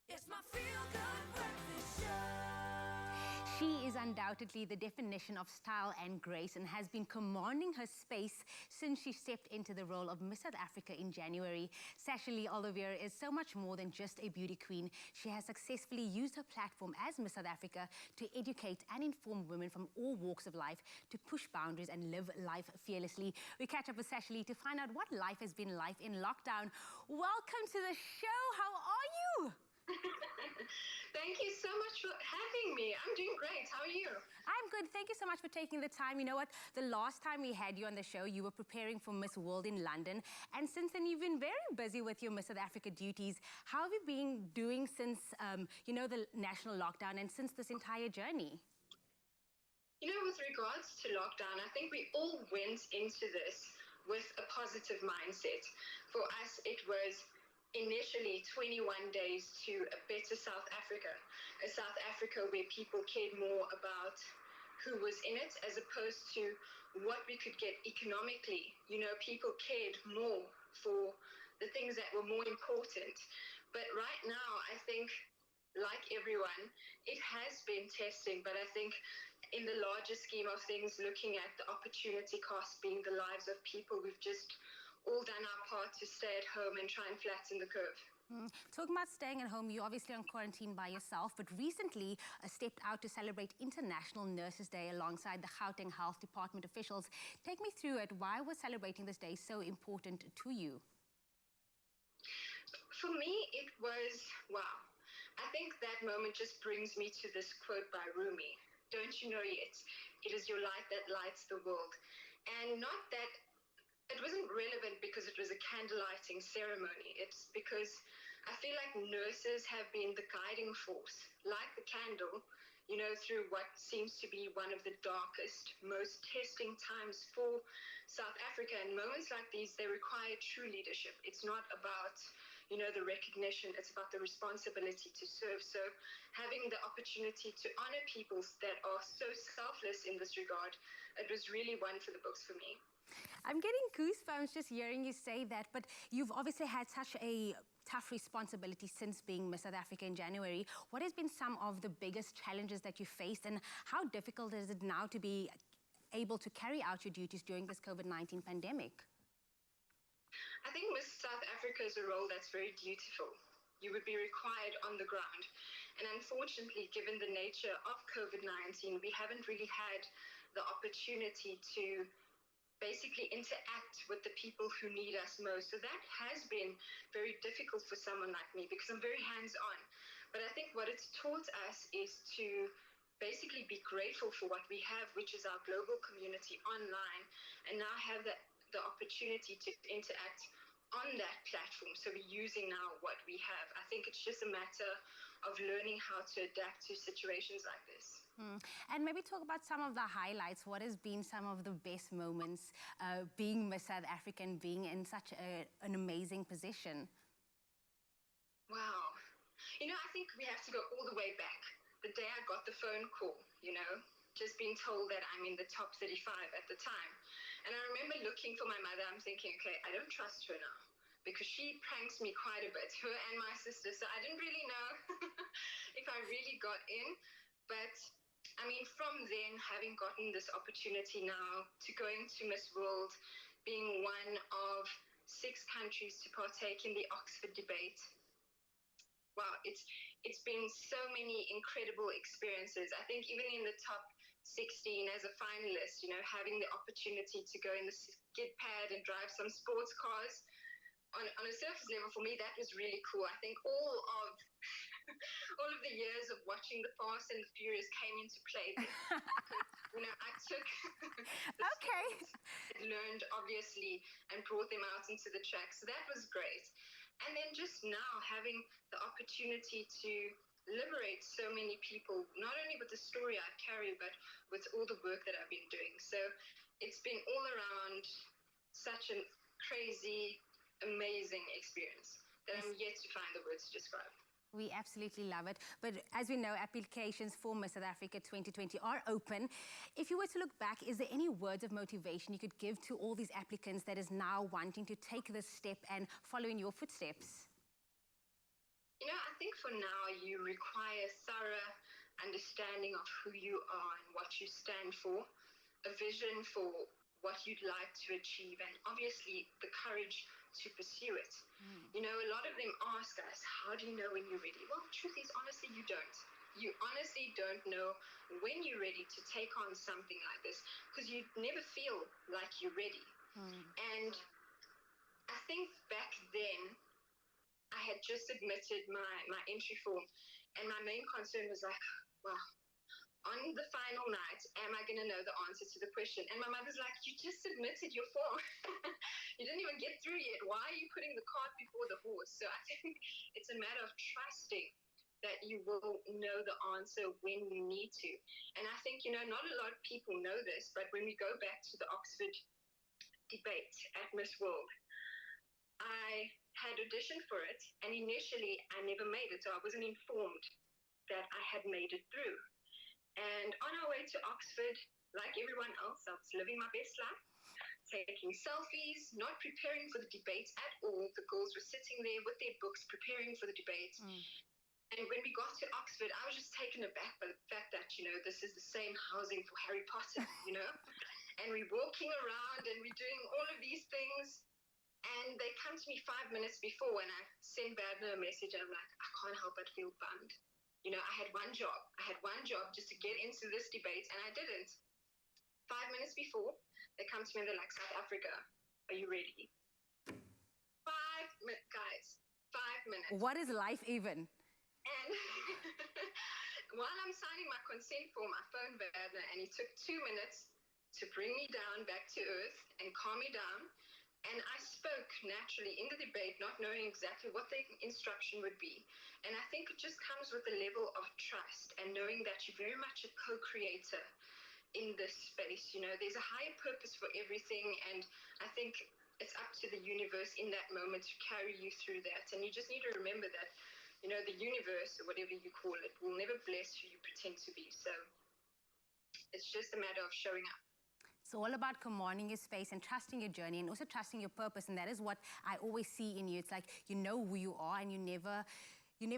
It's my feel-good breakfast show. She is undoubtedly the definition of style and grace and has been commanding her space since she stepped into the role of Miss South Africa in January. Sashali Oliveira is so much more than just a beauty queen. She has successfully used her platform as Miss South Africa to educate and inform women from all walks of life to push boundaries and live life fearlessly. We catch up with Sashali to find out what life has been like in lockdown. Welcome to the show. How are you? Thank you so much for having me. I'm doing great. How are you? I'm good. Thank you so much for taking the time. You know what? The last time we had you on the show, you were preparing for Miss World in London. And since then, you've been very busy with your Miss South Africa duties. How have you been doing since, the national lockdown and since this entire journey? You know, with regards to lockdown, I think we all went into this with a positive mindset. For us, it was initially 21 days to a better South Africa, a South Africa where people cared more about who was in it as opposed to what we could get economically. You know, people cared more for the things that were more important. But right now, I think, like everyone, it has been testing, but I think in the larger scheme of things, looking at the opportunity cost being the lives of people, we've just all done our part to stay at home and try and flatten the curve. Talking about staying at home, you're obviously on quarantine by yourself, but recently stepped out to celebrate International Nurses Day alongside the Gauteng Health Department officials. Take me through it. Why was celebrating this day so important to you? For me, it was, wow. I think that moment just brings me to this quote by Rumi. Don't you know yet? It is your light that lights the world. And not that it wasn't relevant because it was a candle lighting ceremony. It's because I feel like nurses have been the guiding force, like the candle, you know, through what seems to be one of the darkest, most testing times for South Africa. And moments like these, they require true leadership. It's not about, you know, the recognition, it's about the responsibility to serve. So having the opportunity to honor people that are so selfless in this regard, it was really one for the books for me. I'm getting goosebumps just hearing you say that, but you've obviously had such a tough responsibility since being Miss South Africa in January. What has been some of the biggest challenges that you faced, and how difficult is it now to be able to carry out your duties during this COVID-19 pandemic? I think Miss South Africa is a role that's very dutiful. You would be required on the ground. And unfortunately, given the nature of COVID-19, we haven't really had the opportunity to basically interact with the people who need us most. So that has been very difficult for someone like me because I'm very hands-on. But I think what it's taught us is to basically be grateful for what we have, which is our global community online, and now have the opportunity to interact on that platform. So we're using now what we have. I think it's just a matter of learning how to adapt to situations like this. And maybe talk about some of the highlights. What has been some of the best moments being Miss South Africa and being in such an amazing position? Wow. You know, I think we have to go all the way back. The day I got the phone call, you know, just being told that I'm in the top 35 at the time. And I remember looking for my mother, I'm thinking, okay, I don't trust her now because she pranks me quite a bit, her and my sister. So I didn't really know if I really got in. But I mean, from then, having gotten this opportunity now to going to Miss World, being one of 6 countries to partake in the Oxford debate, wow, it's been so many incredible experiences. I think even in the top 16 as a finalist, you know, having the opportunity to go in the skid pad and drive some sports cars on a surface level, for me, that was really cool. I think all of the years of watching the Fast and the Furious came into play there. You know, I took learned obviously and brought them out into the track. So that was great. And then just now having the opportunity to liberate so many people, not only with the story I carry, but with all the work that I've been doing. So it's been all around such a crazy, amazing experience that I'm yet to find the words to describe. We absolutely love it. But as we know, applications for Miss South Africa 2020 are open. If you were to look back, is there any words of motivation you could give to all these applicants that is now wanting to take this step and follow in your footsteps? You know, I think for now you require thorough understanding of who you are and what you stand for, a vision for what you'd like to achieve, and obviously the courage to pursue it. You know, a lot of them ask us, how do you know when you're ready? Well, the truth is, honestly, you don't. You honestly don't know when you're ready to take on something like this because you never feel like you're ready. And I think back then, I had just submitted my entry form, and my main concern was like, wow, on the final night, am I going to know the answer to the question? And my mother's like, you just submitted your form. You didn't even get through yet. Why are you putting the cart before the horse? So I think it's a matter of trusting that you will know the answer when you need to. And I think, you know, not a lot of people know this, but when we go back to the Oxford debate at Miss World, I had auditioned for it, and initially I never made it, so I wasn't informed that I had made it through. And on our way to Oxford, like everyone else, I was living my best life, taking selfies, not preparing for the debate at all. The girls were sitting there with their books, preparing for the debate. And when we got to Oxford, I was just taken aback by the fact that, you know, this is the same housing for Harry Potter, you know? And we're walking around and we're doing all of these things. And they come to me 5 minutes before, and I send Badner a message, and I'm like, I can't help but feel bummed. You know, I had one job. I had one job just to get into this debate, and I didn't. 5 minutes before, they come to me and they're like, South Africa, are you ready? 5 minutes, guys, 5 minutes. What is life even? And while I'm signing my consent form, I phoned Badner, and he took 2 minutes to bring me down back to earth and calm me down. And I spoke naturally in the debate, not knowing exactly what the instruction would be. And I think it just comes with a level of trust and knowing that you're very much a co-creator in this space. You know, there's a higher purpose for everything. And I think it's up to the universe in that moment to carry you through that. And you just need to remember that, you know, the universe, or whatever you call it, will never bless who you pretend to be. So it's just a matter of showing up. It's all about commanding your space and trusting your journey and also trusting your purpose. And that is what I always see in you. It's like you know who you are, and you never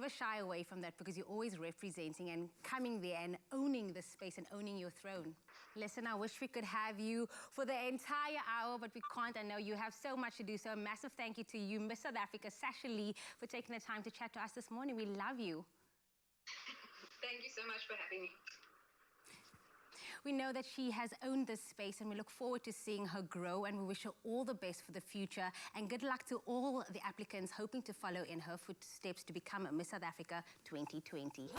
shy away from that, because you're always representing and coming there and owning the space and owning your throne. Listen, I wish we could have you for the entire hour, but we can't. I know you have so much to do. So a massive thank you to you, Miss South Africa, Sasha Lee, for taking the time to chat to us this morning. We love you. Thank you so much for having me. We know that she has owned this space, and we look forward to seeing her grow, and we wish her all the best for the future. And good luck to all the applicants hoping to follow in her footsteps to become a Miss South Africa 2020.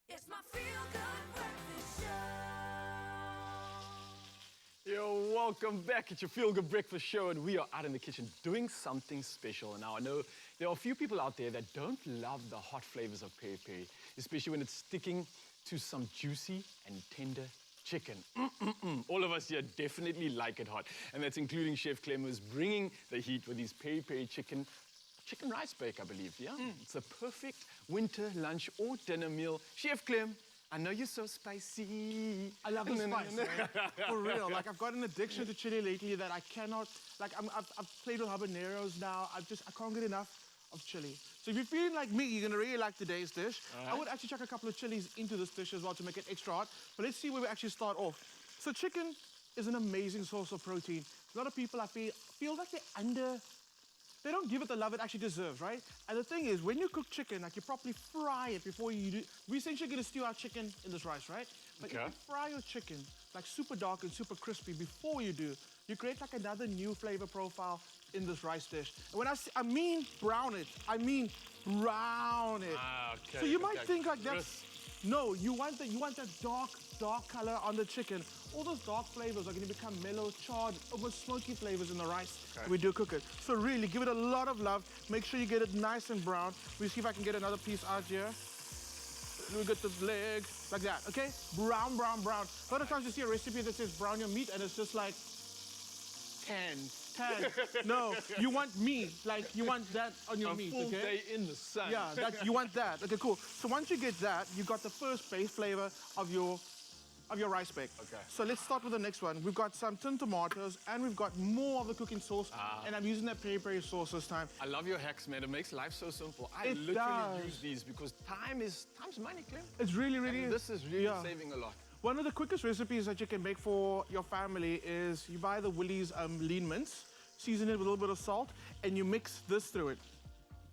It's my feel-good breakfast show. Yo, welcome back at your Feel Good Breakfast Show, and we are out in the kitchen doing something special. And now I know there are a few people out there that don't love the hot flavors of peri-peri, especially when it's sticking to some juicy and tender chicken. All of us here definitely like it hot, and that's including Chef Clem, who's bringing the heat with his peri-peri chicken rice bake, I believe, yeah? It's a perfect winter lunch or dinner meal. Chef Clem, I know you're so spicy. I love the spice, man. For real. Like, I've got an addiction to chili lately that I cannot, like, I've played with habaneros now. I can't get enough of chili. So if you're feeling like me, you're gonna really like today's dish. I would actually chuck a couple of chilies into this dish as well to make it extra hot. But let's see where we actually start off. So chicken is an amazing source of protein. A lot of people, I feel like they don't give it the love it actually deserves, right? And the thing is, when you cook chicken, like you properly fry it before you do, we're essentially gonna stew our chicken in this rice, right? But if you fry your chicken like super dark and super crispy before you do, you create like another new flavor profile in this rice dish. And when I mean brown it, I mean brown it. Okay, So you might think like that's, no, you want that dark color on the chicken. All those dark flavors are going to become mellow, charred, almost smoky flavors in the rice when we do cook it. So really, give it a lot of love. Make sure you get it nice and brown. We'll see if I can get another piece out here. We get the leg, like that, okay? Brown, brown, brown. A lot of times you see a recipe that says brown your meat, and it's just like 10, tan. No, you want meat. Like, you want that on your meat, full okay? day in the sun. Yeah, you want that. Okay, cool. So once you get that, you got the first base flavor of your rice bake. Okay. So let's start with the next one. We've got some tin tomatoes and we've got more of the cooking sauce. And I'm using that peri-peri sauce this time. I love your hacks, man. It makes life so simple. I It literally does. use these because time's money, Clem. It's really, really... And this is really saving a lot. One of the quickest recipes that you can make for your family is you buy the Woolies lean mince, season it with a little bit of salt, and you mix this through it.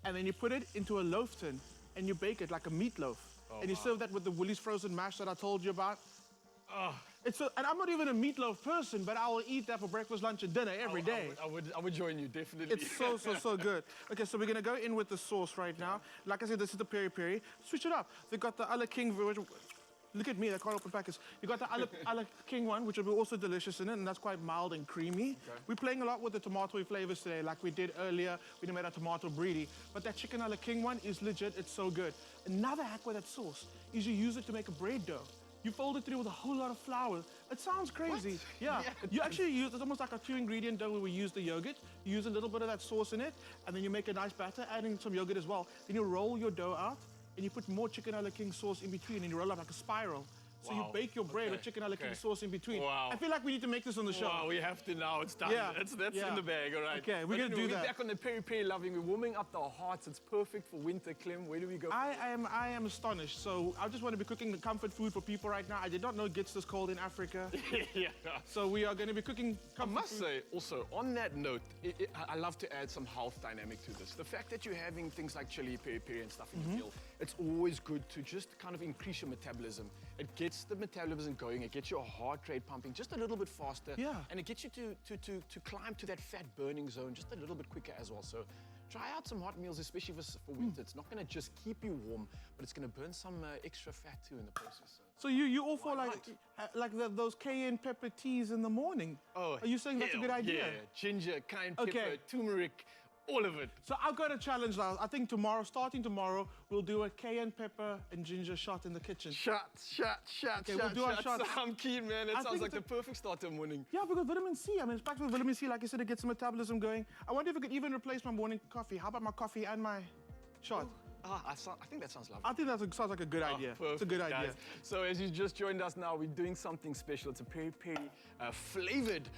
And then you put it into a loaf tin and you bake it like a meatloaf. And you serve that with the Woolies frozen mash that I told you about. And I'm not even a meatloaf person, but I will eat that for breakfast, lunch, and dinner every day. I would join you, definitely. It's so good. Okay, so we're gonna go in with the sauce right now. Like I said, this is the peri-peri. Switch it up. They got the Ala King version. Look at me, I can't open packets. You got the Ala King one, which will be also delicious in it, and that's quite mild and creamy. Okay. We're playing a lot with the tomato flavors today, like we did earlier. We made a tomato brie, but that chicken Ala King one is legit. It's so good. Another hack with that sauce is you use it to make a bread dough. You fold it through with a whole lot of flour. It sounds crazy. What? Yeah. Yeah, You actually use, it's almost like a 2-ingredient dough where we use the yogurt. You use a little bit of that sauce in it, and then you make a nice batter, adding some yogurt as well. Then you roll your dough out, and you put more chicken Ala King sauce in between, and you roll up like a spiral. So you bake your bread with chicken Ala King sauce in between. Wow. I feel like we need to make this on the show. Wow, we have to now. It's done. Yeah. That's in the bag, all right. Okay, we're gonna do that. We're back on the peri-peri loving. We're warming up our hearts. It's perfect for winter, Clem. Where do we go? I am astonished. So I just want to be cooking the comfort food for people right now. I did not know it gets this cold in Africa. Yeah. So we are going to be cooking comfort I must food. say, also, on that note, I love to add some health dynamic to this. The fact that you're having things like chili, peri-peri and stuff in your meal, it's always good to just kind of increase your metabolism. It gets the metabolism going, it gets your heart rate pumping just a little bit faster. Yeah. And it gets you to climb to that fat burning zone just a little bit quicker as well. So try out some hot meals, especially for winter. It's not going to just keep you warm, but it's going to burn some extra fat too in the process. So you all for those cayenne pepper teas in the morning? Oh, are you saying that's a good idea? Yeah, ginger, cayenne pepper, Okay. turmeric, all of it. So I've got a challenge now. I think starting tomorrow, we'll do a cayenne pepper and ginger shot in the kitchen. Shots. Okay, we'll do our shots. I'm keen, man. It I sounds think like it's the perfect start to a morning. Yeah, because vitamin C. I mean, it's packed with vitamin C. Like I said, it gets the metabolism going. I wonder if it could even replace my morning coffee. How about my coffee and my shot? I think that sounds lovely. I think that sounds like a good idea. Perfect, It's a good idea. guys. So as you just joined us now, we're doing something special. It's a peri-peri flavored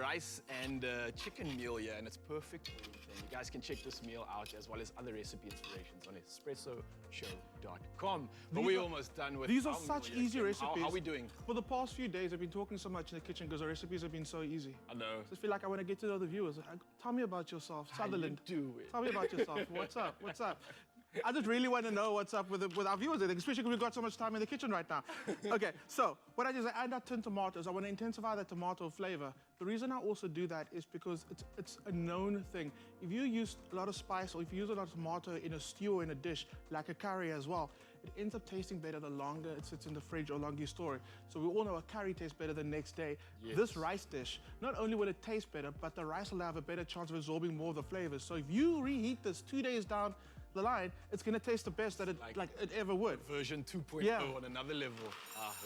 rice and chicken meal here, and it's perfect for winter. You guys can check this meal out as well as other recipe inspirations on expressoshow.com. But we're almost done with These are our such meal here. easy recipes. How are we doing? For the past few days, I've been talking so much in the kitchen because the recipes have been so easy. I know. I just feel like I want to get to know the viewers. Tell me about yourself, Sutherland. How you do it? Tell me about yourself. What's up? What's up? I just really want to know what's up with our viewers, I think, especially because we've got so much time in the kitchen right now. Okay, so what I do is I add that tin tomatoes. I want to intensify that tomato flavor. The reason I also do that is because it's a known thing. If you use a lot of spice or if you use a lot of tomato in a stew or in a dish, like a curry as well, it ends up tasting better the longer it sits in the fridge or longer you store it. So we all know a curry tastes better the next day. Yes. This rice dish, not only will it taste better, but the rice will have a better chance of absorbing more of the flavors. So if you reheat this 2 days down the line, it's going to taste the best that it ever would. Version 2.0 Yeah. on another level.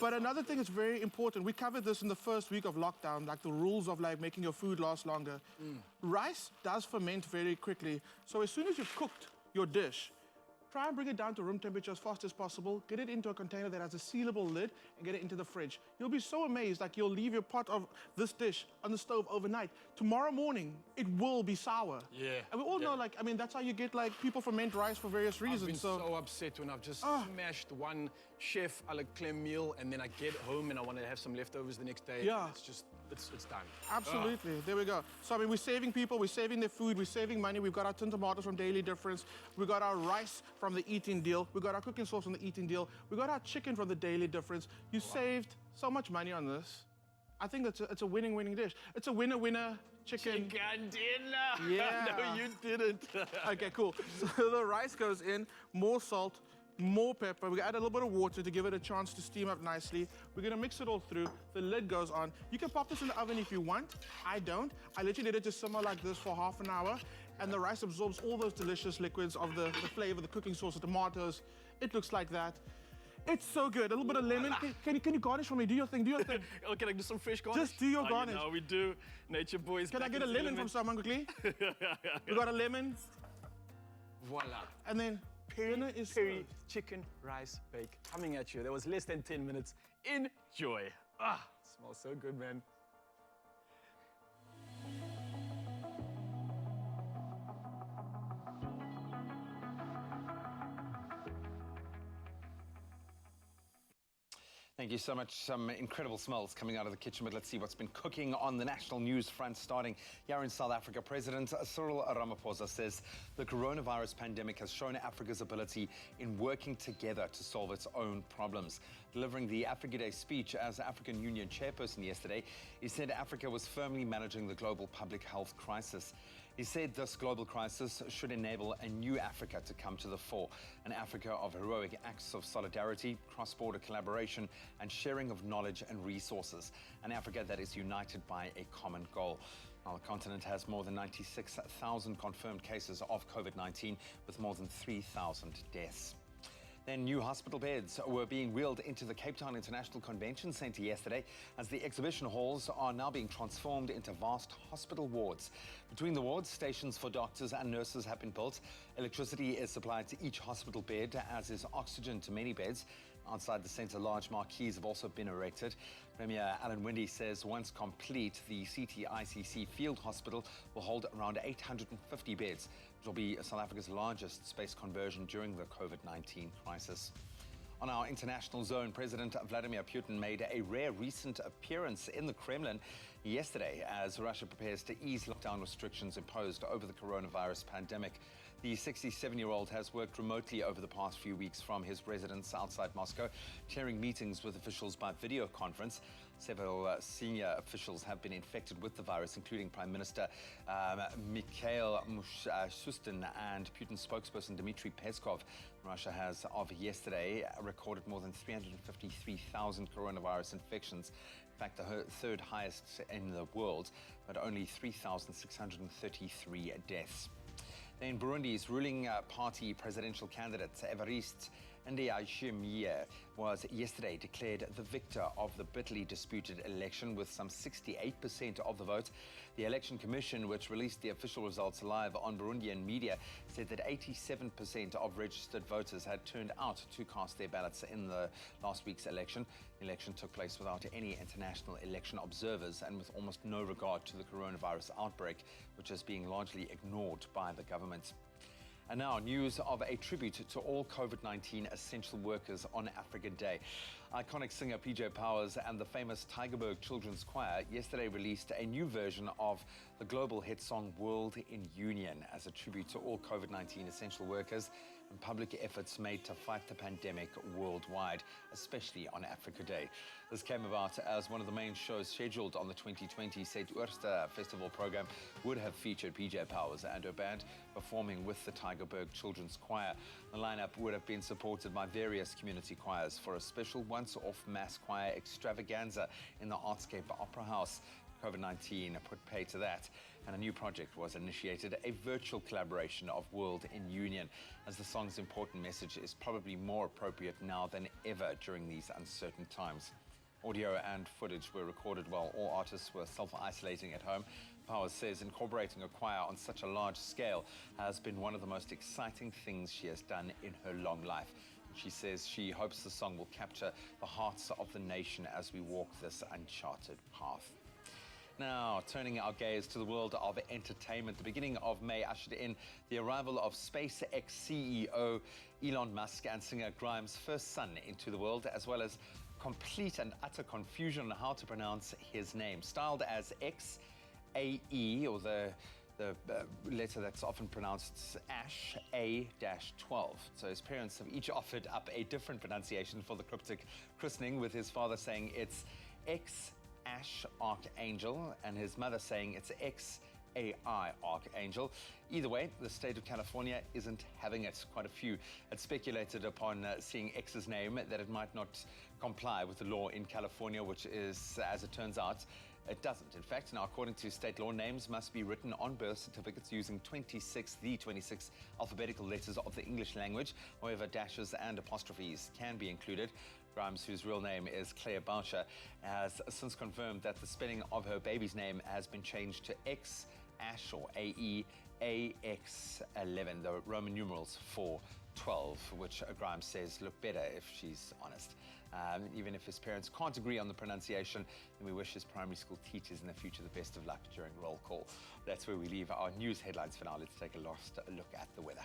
But another thing that's very important, we covered this in the first week of lockdown, like the rules of like making your food last longer. Rice does ferment very quickly. So as soon as you've cooked your dish, try and bring it down to room temperature as fast as possible. Get it into a container that has a sealable lid and get it into the fridge. You'll be so amazed, like you'll leave your pot of this dish on the stove overnight. Tomorrow morning, it will be sour. Yeah. And we all know, like, I mean, that's how you get like people ferment rice for various reasons. I've been so upset when I've just smashed one chef a la Clem meal and then I get home and I want to have some leftovers the next day. Yeah. It's just, it's done. Absolutely. There we go. So, I mean, we're saving people, we're saving their food, we're saving money. We've got our tin tomatoes from Daily Difference. We've got our rice from the Eating Deal. We've got our cooking sauce from the Eating Deal. We've got our chicken from the Daily Difference. You saved so much money on this. I think it's a winning dish. It's a winner chicken. Chicken dinner. Yeah. No, you didn't. Okay, cool. So the rice goes in, more salt, more pepper. We're gonna add a little bit of water to give it a chance to steam up nicely. We're gonna mix it all through. The lid goes on. You can pop this in the oven if you want. I don't. I literally let it just simmer like this for half an hour, and the rice absorbs all those delicious liquids of the flavor, the cooking sauce, the tomatoes. It looks like that. It's so good. A little bit of lemon. Can you garnish for me? Do your thing. Do your thing. Oh, can I do some fresh garnish? Just do your garnish. You know, we do. Nature Boys. Can I get a lemon from someone quickly? We got a lemon. Voila. And then dinner is Peri chicken rice bake coming at you. That was less than 10 minutes. Enjoy. Ah, smells so good, man. Thank you so much. Some incredible smells coming out of the kitchen, but let's see what's been cooking on the national news front. Starting here in South Africa, President Cyril Ramaphosa says the coronavirus pandemic has shown Africa's ability in working together to solve its own problems. Delivering the Africa Day speech as African Union chairperson yesterday, he said Africa was firmly managing the global public health crisis. He said this global crisis should enable a new Africa to come to the fore, an Africa of heroic acts of solidarity, cross-border collaboration, and sharing of knowledge and resources, an Africa that is united by a common goal. Our continent has more than 96,000 confirmed cases of COVID-19, with more than 3,000 deaths. Then new hospital beds were being wheeled into the Cape Town International Convention Centre yesterday as the exhibition halls are now being transformed into vast hospital wards. Between the wards, stations for doctors and nurses have been built. Electricity is supplied to each hospital bed, as is oxygen to many beds. Outside the centre, large marquees have also been erected. Premier Alan Winde says once complete, the CTICC Field Hospital will hold around 850 beds. It will be South Africa's largest space conversion during the COVID-19 crisis. On our international zone, President Vladimir Putin made a rare recent appearance in the Kremlin yesterday as Russia prepares to ease lockdown restrictions imposed over the coronavirus pandemic. The 67-year-old has worked remotely over the past few weeks from his residence outside Moscow, chairing meetings with officials by video conference. Several senior officials have been infected with the virus, including Prime Minister Mikhail Mishustin and Putin spokesperson Dmitry Peskov. Russia has, of yesterday, recorded more than 353,000 coronavirus infections. In fact, the third highest in the world, but only 3,633 deaths. Then Burundi's ruling party presidential candidate Evariste Ndayishimiye was yesterday declared the victor of the bitterly disputed election with some 68% of the vote. The Election Commission, which released the official results live on Burundian media, said that 87% of registered voters had turned out to cast their ballots in the last week's election. The election took place without any international election observers and with almost no regard to the coronavirus outbreak, which is being largely ignored by the government. And now, news of a tribute to all COVID-19 essential workers on Africa Day. Iconic singer PJ Powers and the famous Tygerberg Children's Choir yesterday released a new version of the global hit song World in Union as a tribute to all COVID-19 essential workers and public efforts made to fight the pandemic worldwide, especially on Africa Day. This came about as one of the main shows scheduled on the 2020 Zuid-Ooster Festival program would have featured PJ Powers and her band performing with the Tygerberg Children's Choir. The lineup would have been supported by various community choirs for a special once-off mass choir extravaganza in the Artscape Opera House. COVID-19 put pay to that, and a new project was initiated, a virtual collaboration of World in Union, as the song's important message is probably more appropriate now than ever during these uncertain times. Audio and footage were recorded while all artists were self-isolating at home. Powers says incorporating a choir on such a large scale has been one of the most exciting things she has done in her long life. She says she hopes the song will capture the hearts of the nation as we walk this uncharted path. Now, turning our gaze to the world of entertainment, the beginning of May ushered in the arrival of SpaceX CEO Elon Musk and singer Grimes' first son into the world, as well as complete and utter confusion on how to pronounce his name. Styled as XAE, or the letter that's often pronounced Ash A-12. So his parents have each offered up a different pronunciation for the cryptic christening, with his father saying it's X Ash Archangel and his mother saying it's AI archangel. Either way, the state of California isn't having it. Quite a few had speculated upon seeing X's name that it might not comply with the law in California, which is, as it turns out, it doesn't. In fact, now according to state law, names must be written on birth certificates using the 26 alphabetical letters of the English language. However, dashes and apostrophes can be included. Grimes, whose real name is Claire Boucher, has since confirmed that the spelling of her baby's name has been changed to X Ash or AEAX11, the Roman numerals for 12, which Grimes says look better if she's honest. Even if his parents can't agree on the pronunciation, then we wish his primary school teachers in the future the best of luck during roll call. That's where we leave our news headlines for now. Let's take a last look at the weather.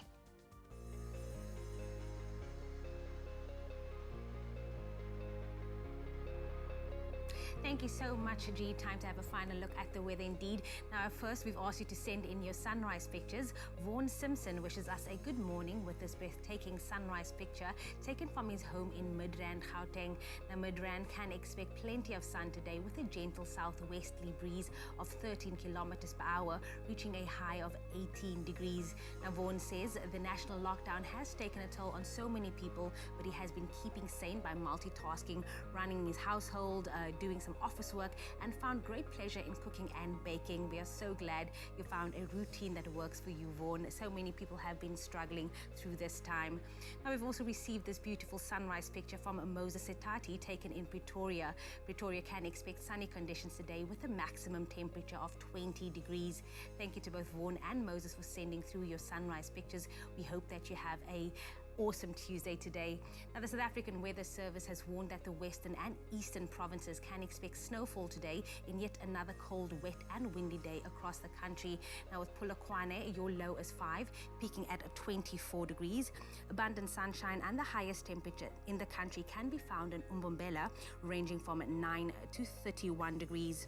Thank you so much, G. Time to have a final look at the weather indeed. Now, first, we've asked you to send in your sunrise pictures. Vaughan Simpson wishes us a good morning with this breathtaking sunrise picture taken from his home in Midrand, Gauteng. Now, Midrand can expect plenty of sun today with a gentle southwesterly breeze of 13 kilometers per hour, reaching a high of 18 degrees. Now, Vaughan says the national lockdown has taken a toll on so many people, but he has been keeping sane by multitasking, running his household, doing some office work, and found great pleasure in cooking and baking. We are so glad you found a routine that works for you, Vaughan. So many people have been struggling through this time. Now, we've also received this beautiful sunrise picture from Moses Setati taken in Pretoria. Pretoria can expect sunny conditions today with a maximum temperature of 20 degrees. Thank you to both Vaughan and Moses for sending through your sunrise pictures. We hope that you have a awesome Tuesday today. Now, the South African Weather Service has warned that the western and eastern provinces can expect snowfall today in yet another cold, wet and windy day across the country. Now, with Polokwane, your low is 5, peaking at 24 degrees. Abundant sunshine and the highest temperature in the country can be found in Umbombela, ranging from 9 to 31 degrees.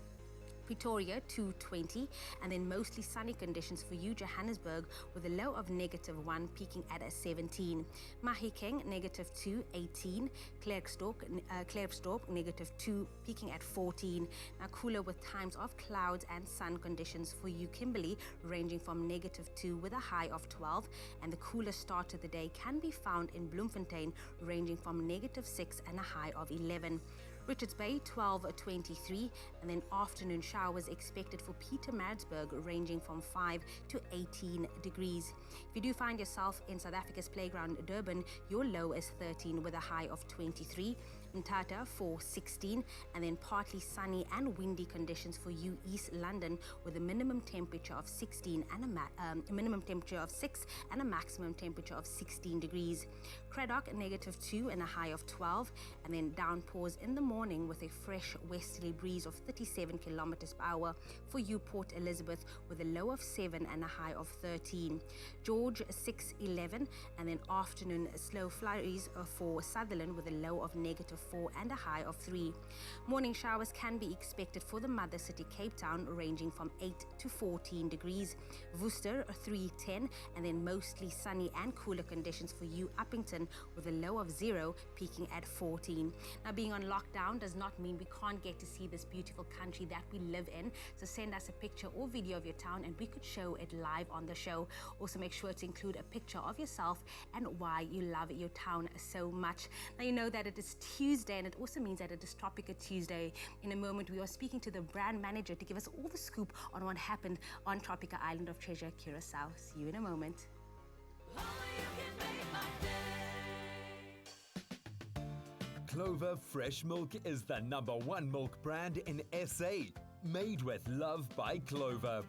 Pretoria, 220, and then mostly sunny conditions for you, Johannesburg, with a low of -1, peaking at 17. Mahikeng, -2, 18. Klerksdorp, -2, peaking at 14. Now, cooler with times of clouds and sun conditions for you, Kimberley, ranging from -2 with a high of 12, and the coolest start to the day can be found in Bloemfontein, ranging from -6 and a high of 11. Richards Bay, 12-23, and then afternoon showers expected for Pietermaritzburg, ranging from 5 to 18 degrees. If you do find yourself in South Africa's playground, Durban, your low is 13 with a high of 23. Mthatha, 4-16, and then partly sunny and windy conditions for you, East London, with a minimum temperature of 16 and a minimum temperature of 6 and a maximum temperature of 16 degrees. Craddock, -2 and a high of 12, and then downpours in the morning with a fresh westerly breeze of 37 kilometers per hour for you, Port Elizabeth, with a low of 7 and a high of 13. George, 6-11, and then afternoon slow flurries for Sutherland with a low of -4 and a high of 3. Morning showers can be expected for the mother city, Cape Town, ranging from 8 to 14 degrees. Worcester, 3-10, and then mostly sunny and cooler conditions for you, Uppington, with a low of 0, peaking at 14. Now, being on lockdown does not mean we can't get to see this beautiful country that we live in. So send us a picture or video of your town and we could show it live on the show. Also, make sure to include a picture of yourself and why you love your town so much. Now, you know that it is Tuesday, and it also means that it is Tropica Tuesday. In a moment, we are speaking to the brand manager to give us all the scoop on what happened on Tropica Island of Treasure, Curacao. See you in a moment. Clover Fresh Milk is the #1 milk brand in SA. Made with love by Clover.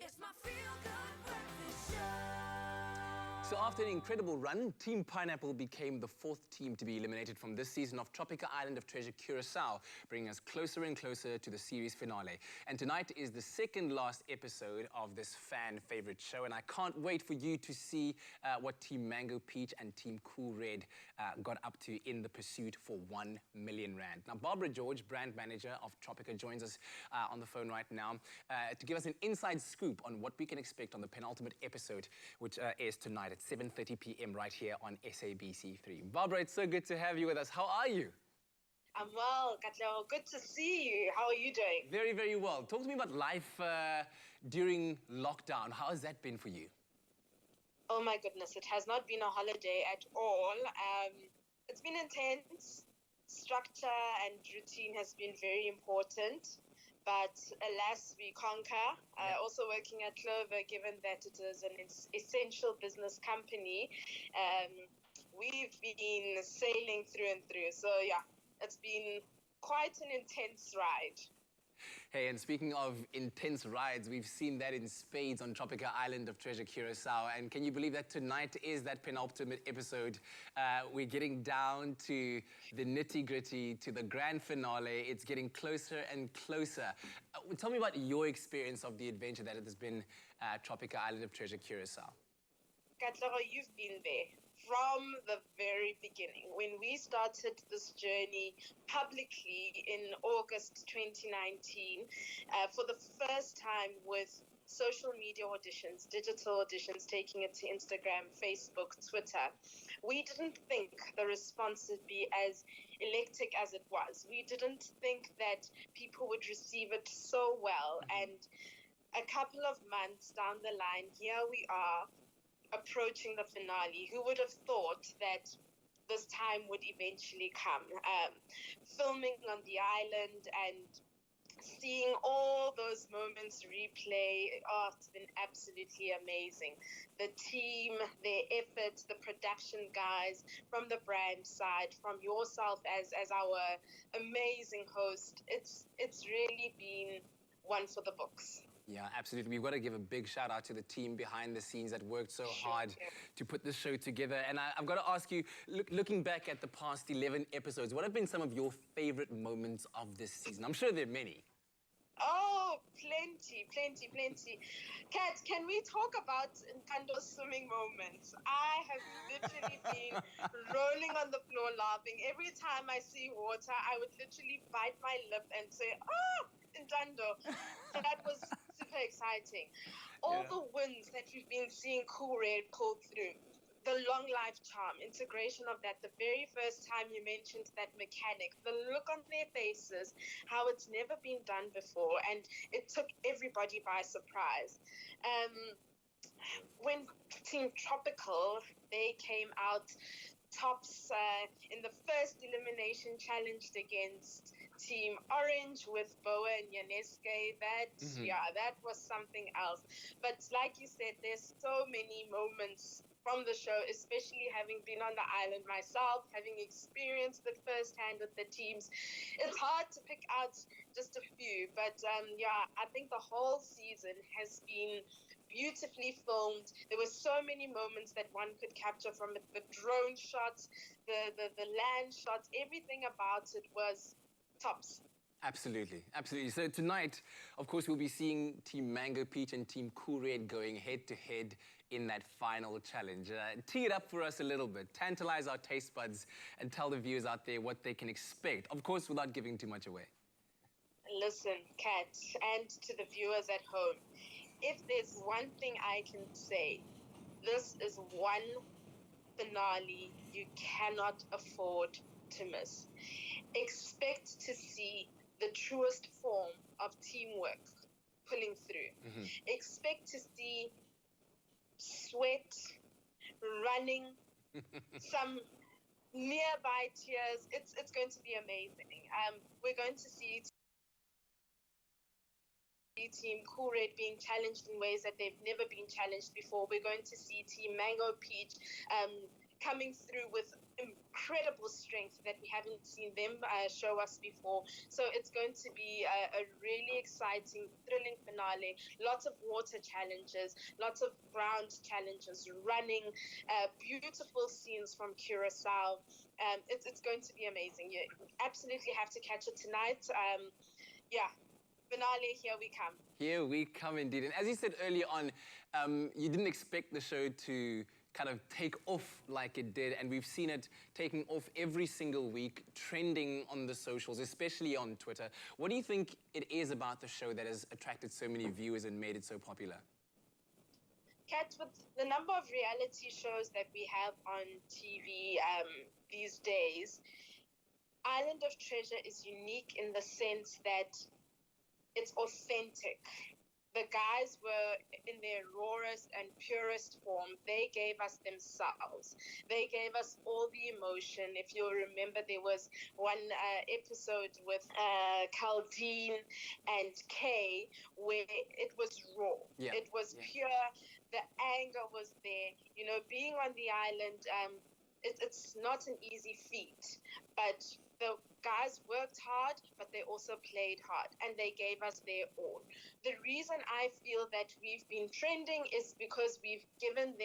It's my feel-good breakfast show. So after an incredible run, Team Pineapple became the 4th team to be eliminated from this season of Tropica Island of Treasure Curacao, bringing us closer and closer to the series finale. And tonight is the second last episode of this fan favorite show, and I can't wait for you to see what Team Mango Peach and Team Cool Red got up to in the pursuit for 1 million rand. Now, Barbara George, brand manager of Tropica, joins us on the phone right now to give us an inside scoop on what we can expect on the penultimate episode, which airs tonight at 7:30 p.m. right here on SABC3. Barbara, it's so good to have you with us. How are you? I'm well, Katlo. Good to see you. How are you doing? Very, very well. Talk to me about life during lockdown. How has that been for you? Oh my goodness, it has not been a holiday at all. It's been intense. Structure and routine has been very important. But alas, we conquer. Also working at Clover, given that it is an essential business company, we've been sailing through and through. So yeah, it's been quite an intense ride. Hey, and speaking of intense rides, we've seen that in spades on Tropica Island of Treasure Curacao. And can you believe that tonight is that penultimate episode? We're getting down to the nitty-gritty, to the grand finale. It's getting closer and closer. Tell me about your experience of the adventure that it has been Tropica Island of Treasure Curacao. Katlego, you've been there from the very beginning. When we started this journey publicly in August 2019, for the first time with social media auditions, digital auditions, taking it to Instagram, Facebook, Twitter, we didn't think the response would be as electric as it was. We didn't think that people would receive it so well. And a couple of months down the line, here we are, approaching the finale. Who would have thought that this time would eventually come? Filming on the island and seeing all those moments replay, oh, it's been absolutely amazing. The team, their efforts, the production guys, from the brand side, from yourself as our amazing host, it's really been one for the books. Yeah, absolutely. We've got to give a big shout out to the team behind the scenes that worked so hard to put this show together. And I've got to ask you, looking back at the past 11 episodes, what have been some of your favorite moments of this season? I'm sure there are many. Oh, plenty. Kat, can we talk about Nkando's swimming moments? I have literally been rolling on the floor laughing. Every time I see water, I would literally bite my lip and say, oh, Nkando. So that was super exciting. All the wins that we've been seeing Cool Red pull through. The long life charm, integration of that. The very first time you mentioned that mechanic, the look on their faces, how it's never been done before, and it took everybody by surprise. When Team Tropical, they came out tops in the first elimination, challenged against Team Orange with Boa and Yaneske. That was something else. But like you said, there's so many moments from the show, especially having been on the island myself, having experienced it firsthand with the teams. It's hard to pick out just a few, but I think the whole season has been beautifully filmed. There were so many moments that one could capture from it. The drone shots, the land shots, everything about it was tops. Absolutely. So tonight, of course, we'll be seeing Team Mango Peach and Team Cool Red going head-to-head in that final challenge. Tee it up for us a little bit, tantalize our taste buds, and tell the viewers out there what they can expect, of course, without giving too much away. Listen, Kat, and to the viewers at home, if there's one thing I can say, this is one finale you cannot afford to miss. Expect to see the truest form of teamwork pulling through. Expect to see sweat, running, some nearby tears. It's going to be amazing. We're going to see Team Cool Red being challenged in ways that they've never been challenged before. We're going to see Team Mango Peach coming through with incredible strength that we haven't seen them show us before. So it's going to be a really exciting, thrilling finale. Lots of water challenges, lots of ground challenges, running, beautiful scenes from Curacao. It's going to be amazing. You absolutely have to catch it tonight. Yeah, finale, here we come. Here we come indeed. And as you said earlier on, you didn't expect the show to kind of take off like it did, and we've seen it taking off every single week, trending on the socials, especially on Twitter. What do you think it is about the show that has attracted so many viewers and made it so popular? Kat, with the number of reality shows that we have on TV these days, Island of Treasure is unique in the sense that it's authentic. The guys were in their rawest and purest form. They gave us themselves. They gave us all the emotion. If you'll remember, there was one episode with Caldine and Kay where it was raw. Yeah. It was pure. The anger was there. You know, being on the island, it's not an easy feat, but the guys worked hard, but they also played hard, and they gave us their all. The reason I feel that we've been trending is because we've given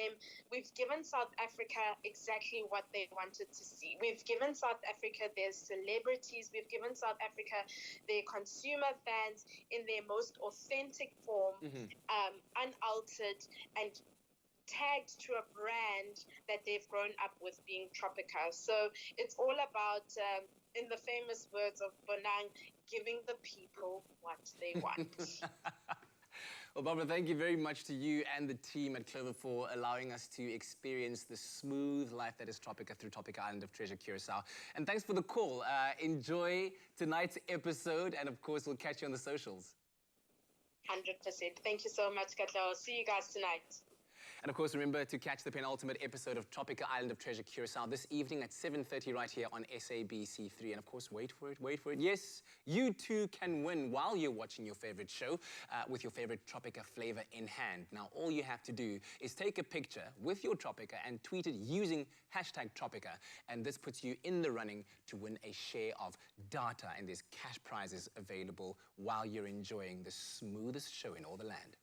South Africa exactly what they wanted to see. We've given South Africa their celebrities, we've given South Africa their consumer fans in their most authentic form, unaltered, and tagged to a brand that they've grown up with, being Tropica. So it's all about, in the famous words of Bonang, giving the people what they want. Well, Barbara, thank you very much to you and the team at Clover for allowing us to experience the smooth life that is Tropica through Tropica Island of Treasure, Curacao. And thanks for the call. Enjoy tonight's episode, and of course, we'll catch you on the socials. 100%. Thank you so much, Katla. I'll see you guys tonight. And of course, remember to catch the penultimate episode of Tropica Island of Treasure, Curacao this evening at 7:30 right here on SABC3. And of course, wait for it. Yes, you too can win while you're watching your favorite show with your favorite Tropica flavor in hand. Now, all you have to do is take a picture with your Tropica and tweet it using #Tropica. And this puts you in the running to win a share of data. And there's cash prizes available while you're enjoying the smoothest show in all the land.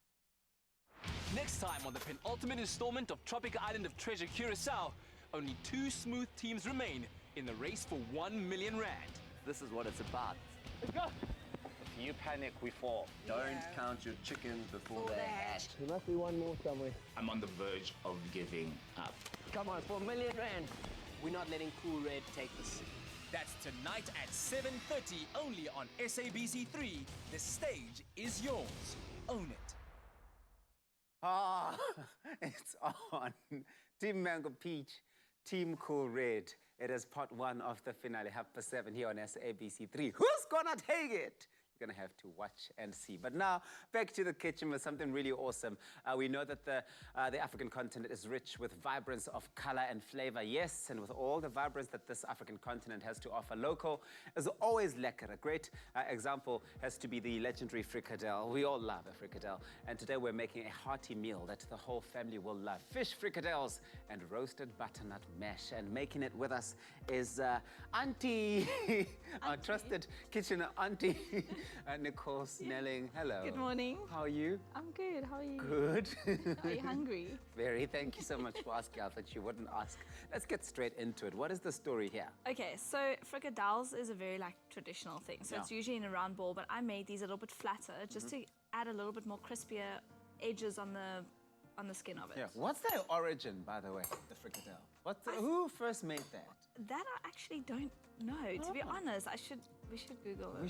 Next time on the penultimate installment of Tropica Island of Treasure, Curacao, only 2 smooth teams remain in the race for 1 million rand. This is what it's about. Let's go. If you panic, we fall. Don't count your chickens before they're hatched. There must be one more somewhere. I'm on the verge of giving up. Come on, for 1 million rand. We're not letting Cool Red take this. That's tonight at 7:30 only on SABC3. The stage is yours. Own it. Ah, it's on. Team Mango Peach, Team Cool Red. It is part 1 of the finale, 7:30 here on SABC3. Who's gonna take it? You're gonna have to watch and see. But now, back to the kitchen with something really awesome. We know that the African continent is rich with vibrance of color and flavor. Yes, and with all the vibrance that this African continent has to offer, local is always lekker. A great example has to be the legendary frikadelle. We all love a frikadelle. And today we're making a hearty meal that the whole family will love. Fish frikadelles and roasted butternut mash. And making it with us is Auntie, our trusted kitchen auntie, Nicole Snelling. Hello. Good morning. How are you? I'm good. How are you? Good. Are you hungry? Very. Thank you so much for asking. I thought you wouldn't ask. Let's get straight into it. What is the story here? Okay, so frikadelles is a very traditional thing. So it's usually in a round ball, but I made these a little bit flatter just to add a little bit more crispier edges on the skin of it. Yeah. What's the origin, by the way, the frikadelle? Who first made that? That I actually don't know. To be honest, we should Google it.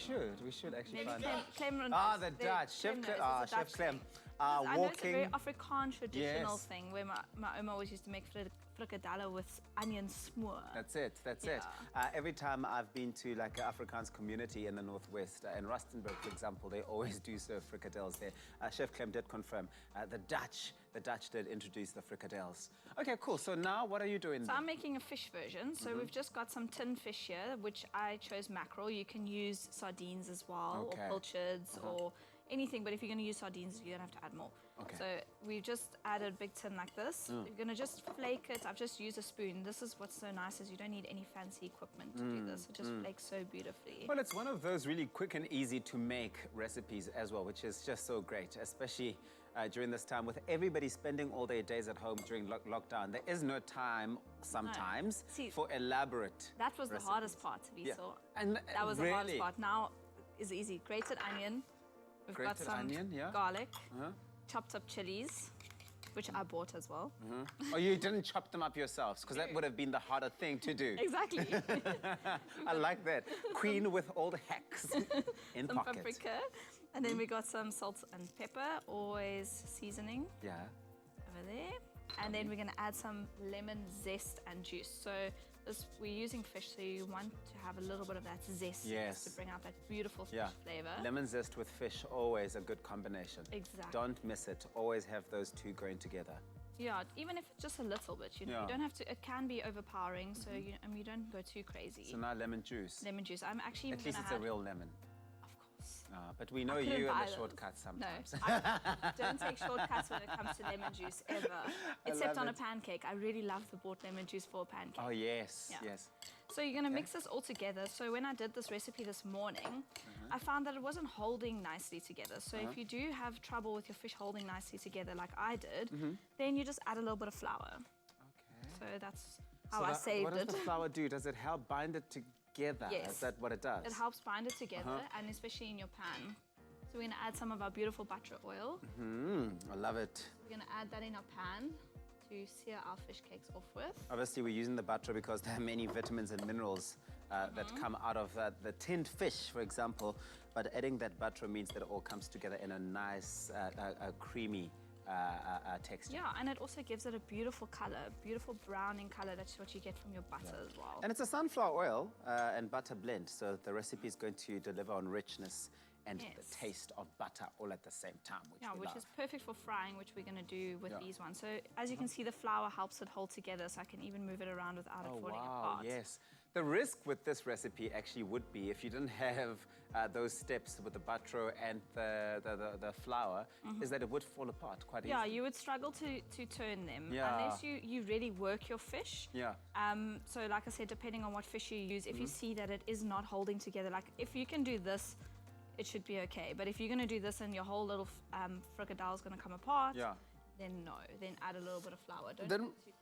We should actually Maybe find out. Clem the Dutch. Chef Clem. I know it's a very Walking. Afrikaans traditional thing where my oma always used to make frikadelle with onion smoor. That's it. Every time I've been to an Afrikaans community in the Northwest, in Rustenburg, for example, they always do serve frikadelles there. Chef Clem did confirm the Dutch did introduce the frikadelles. Okay, cool. So now what are you doing? So I'm making a fish version. So we've just got some tin fish here, which I chose mackerel. You can use sardines as well, or pilchards, or anything, but if you're going to use sardines, you're going to have to add more. Okay. So we've just added a big tin like this. You're going to just flake it. I've just used a spoon. This is what's so nice is you don't need any fancy equipment to do this. It just flakes so beautifully. Well, it's one of those really quick and easy to make recipes as well, which is just so great, especially during this time with everybody spending all their days at home during lockdown. There is no time sometimes for elaborate That was recipes. the hardest part, to be Yeah. so. And that was really? the hardest part. Now is easy. Grated onion. We've got Grated some onion, yeah. garlic, Uh-huh. chopped up chilies, which I bought as well. Oh, you didn't chop them up yourselves, because that would have been the harder thing to do. Exactly. I like that. Queen with all the hacks in Some pocket. paprika. And then we got some salt and pepper, always seasoning Yeah. over there. And then we're going to add some lemon zest and juice. So we're using fish, so you want to have a little bit of that zest Yes. to bring out that beautiful fish Yeah. flavor. Lemon zest with fish, always a good combination. Exactly. Don't miss it. Always have those two going together. Yeah, even if it's just a little bit, you know, Yeah. you don't have to. It can be overpowering, so you don't go too crazy. So now lemon juice. Lemon juice. I'm actually At even least gonna it's a add. real lemon. But we know I couldn't you and buy the those. shortcuts sometimes. No, I don't take shortcuts when it comes to lemon juice ever, except love on a it. pancake. I really love the bought lemon juice for a pancake. Oh, yes, Yeah. yes. So you're going to mix this all together. So when I did this recipe this morning, I found that it wasn't holding nicely together. So if you do have trouble with your fish holding nicely together like I did, then you just add a little bit of flour. Okay. So that's how I saved what it. does the flour do? Does it help bind it together? Yes. Is that what it does? It helps bind it together, and especially in your pan. So we're going to add some of our beautiful butter oil. I love it. We're going to add that in our pan to sear our fish cakes off with. Obviously, we're using the butter because there are many vitamins and minerals that come out of the tinned fish, for example. But adding that butter means that it all comes together in a nice, creamy texture. Yeah, and it also gives it a beautiful color, beautiful browning color. That's what you get from your butter as well. And it's a sunflower oil and butter blend, so the recipe is going to deliver on richness and the taste of butter all at the same time, which is perfect for frying, which we're going to do with these ones. So as you can see, the flour helps it hold together, so I can even move it around without it falling apart. Yes. The risk with this recipe actually would be if you didn't have those steps with the butter and the flour, is that it would fall apart quite easily. Yeah, you would struggle to turn them unless you really work your fish. Yeah. So like I said, depending on what fish you use, if you see that it is not holding together, like if you can do this, it should be okay. But if you're going to do this and your whole little fricadelle is going to come apart, then no. Then add a little bit of flour. Don't do it too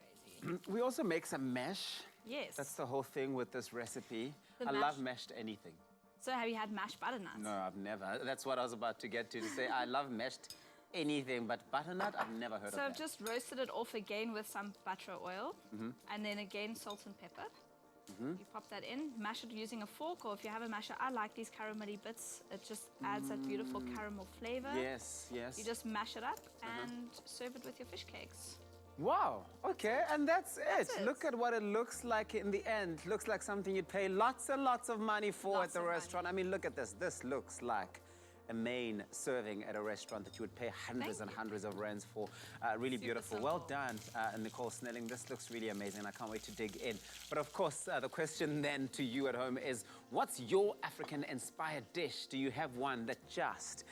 crazy. We also make some mash. Yes. That's the whole thing with this recipe. The I mash- love mashed anything. So have you had mashed butternuts? No, I've never. That's what I was about to get to say I love mashed anything, but butternut, I've never heard of So that. I've just roasted it off again with some butter oil, and then again salt and pepper. You pop that in, mash it using a fork, or if you have a masher, I like these caramelly bits. It just adds that beautiful caramel flavor. Yes, yes. You just mash it up and serve it with your fish cakes. Wow, okay, and that's it. Look at what it looks like in the end. Looks like something you'd pay lots and lots of money for at the restaurant. I mean, look at this. This looks like a main serving at a restaurant that you would pay hundreds and hundreds of rands for. Really beautiful. Well done, Nicole Snelling. This looks really amazing. I can't wait to dig in. But of course, the question then to you at home is, what's your African-inspired dish? Do you have one that just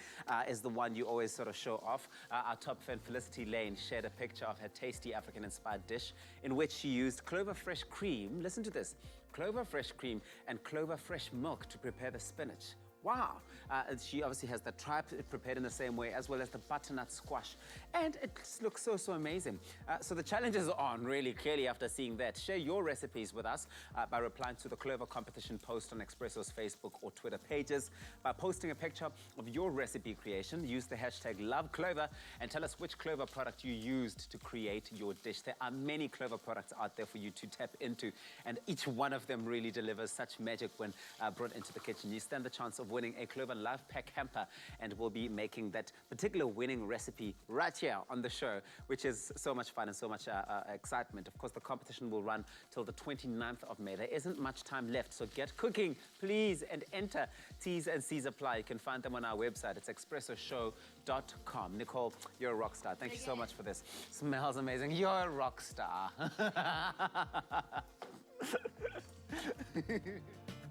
is the one you always sort of show off? Our top fan, Felicity Lane, shared a picture of her tasty African-inspired dish in which she used clover fresh cream. Listen to this. Clover fresh cream and clover fresh milk to prepare the spinach. Wow. And she obviously has the tripe prepared in the same way, as well as the butternut squash. And it looks so, so amazing. So the challenge is on, really, clearly, after seeing that. Share your recipes with us by replying to the Clover competition post on Expresso's Facebook or Twitter pages. By posting a picture of your recipe creation, use the hashtag #LoveClover and tell us which Clover product you used to create your dish. There are many Clover products out there for you to tap into, and each one of them really delivers such magic when brought into the kitchen. You stand the chance of winning a Clover Life Pack hamper, and we'll be making that particular winning recipe right here on the show, which is so much fun and so much excitement. Of course, the competition will run till the 29th of May. There isn't much time left, so get cooking, please, and enter. T's and C's apply. You can find them on our website. It's expressoshow.com. Nicole, you're a rock star. Thank you so much for this. Smells amazing. You're a rock star.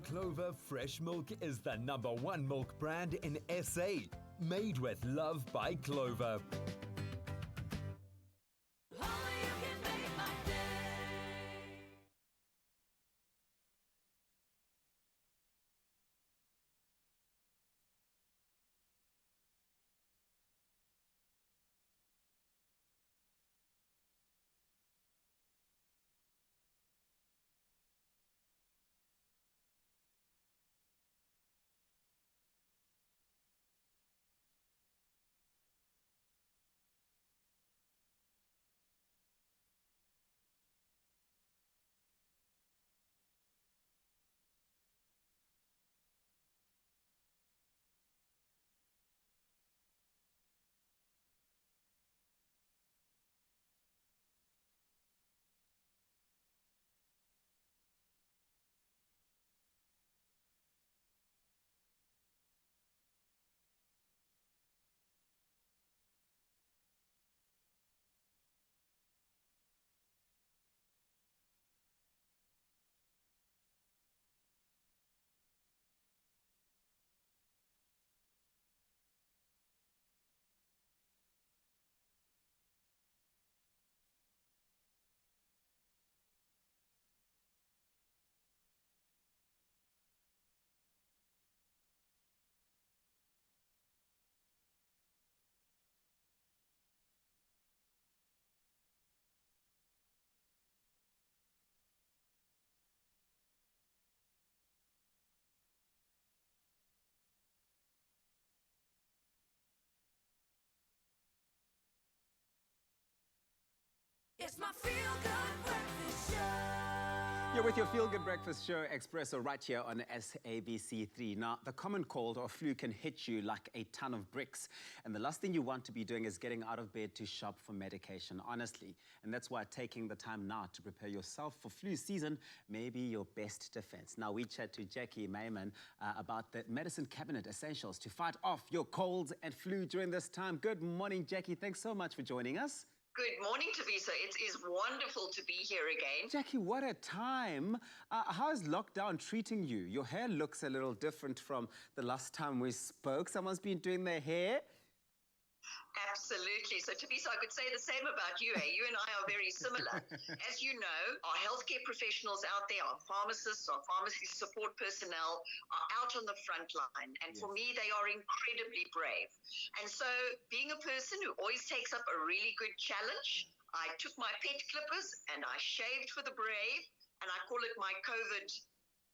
Clover Fresh Milk is the #1 milk brand in SA, Made with love by Clover. It's my feel-good breakfast show. You're with your Feel Good Breakfast show, Expresso, right here on SABC3. Now, the common cold or flu can hit you like a ton of bricks. And the last thing you want to be doing is getting out of bed to shop for medication, honestly. And that's why taking the time now to prepare yourself for flu season may be your best defense. Now, we chat to Jackie Mayman about the medicine cabinet essentials to fight off your colds and flu during this time. Good morning, Jackie. Thanks so much for joining us. Good morning, Tabisa. It is wonderful to be here again. Jackie, what a time. How is lockdown treating you? Your hair looks a little different from the last time we spoke. Someone's been doing their hair? Absolutely. So, Tabisa, I could say the same about you, eh? You and I are very similar. As you know, our healthcare professionals out there, our pharmacists, our pharmacy support personnel are out on the front line. And for me, they are incredibly brave. And so, being a person who always takes up a really good challenge, I took my pet clippers and I shaved for the brave, and I call it my COVID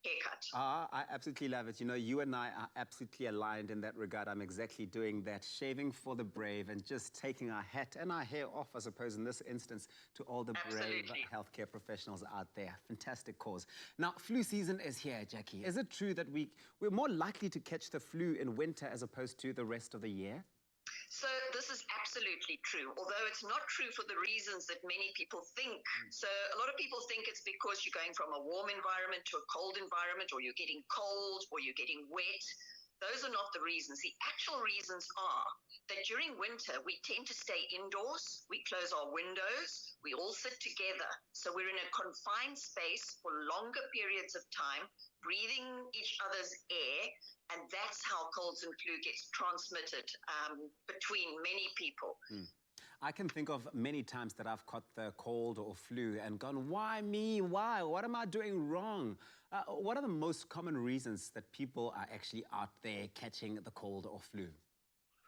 haircut. I absolutely love it. You know, you and I are absolutely aligned in that regard. I'm exactly doing that, shaving for the brave and just taking our hat and our hair off, I suppose, in this instance, to all the brave healthcare professionals out there. Fantastic cause. Now, flu season is here, Jackie. Is it true that we're more likely to catch the flu in winter as opposed to the rest of the year? So this is absolutely true, although it's not true for the reasons that many people think. So a lot of people think it's because you're going from a warm environment to a cold environment, or you're getting cold, or you're getting wet. Those are not the reasons. The actual reasons are that during winter, we tend to stay indoors, we close our windows, we all sit together. So we're in a confined space for longer periods of time, breathing each other's air, and that's how colds and flu gets transmitted between many people. I can think of many times that I've caught the cold or flu and gone, why me? Why? What am I doing wrong? What are the most common reasons that people are actually out there catching the cold or flu?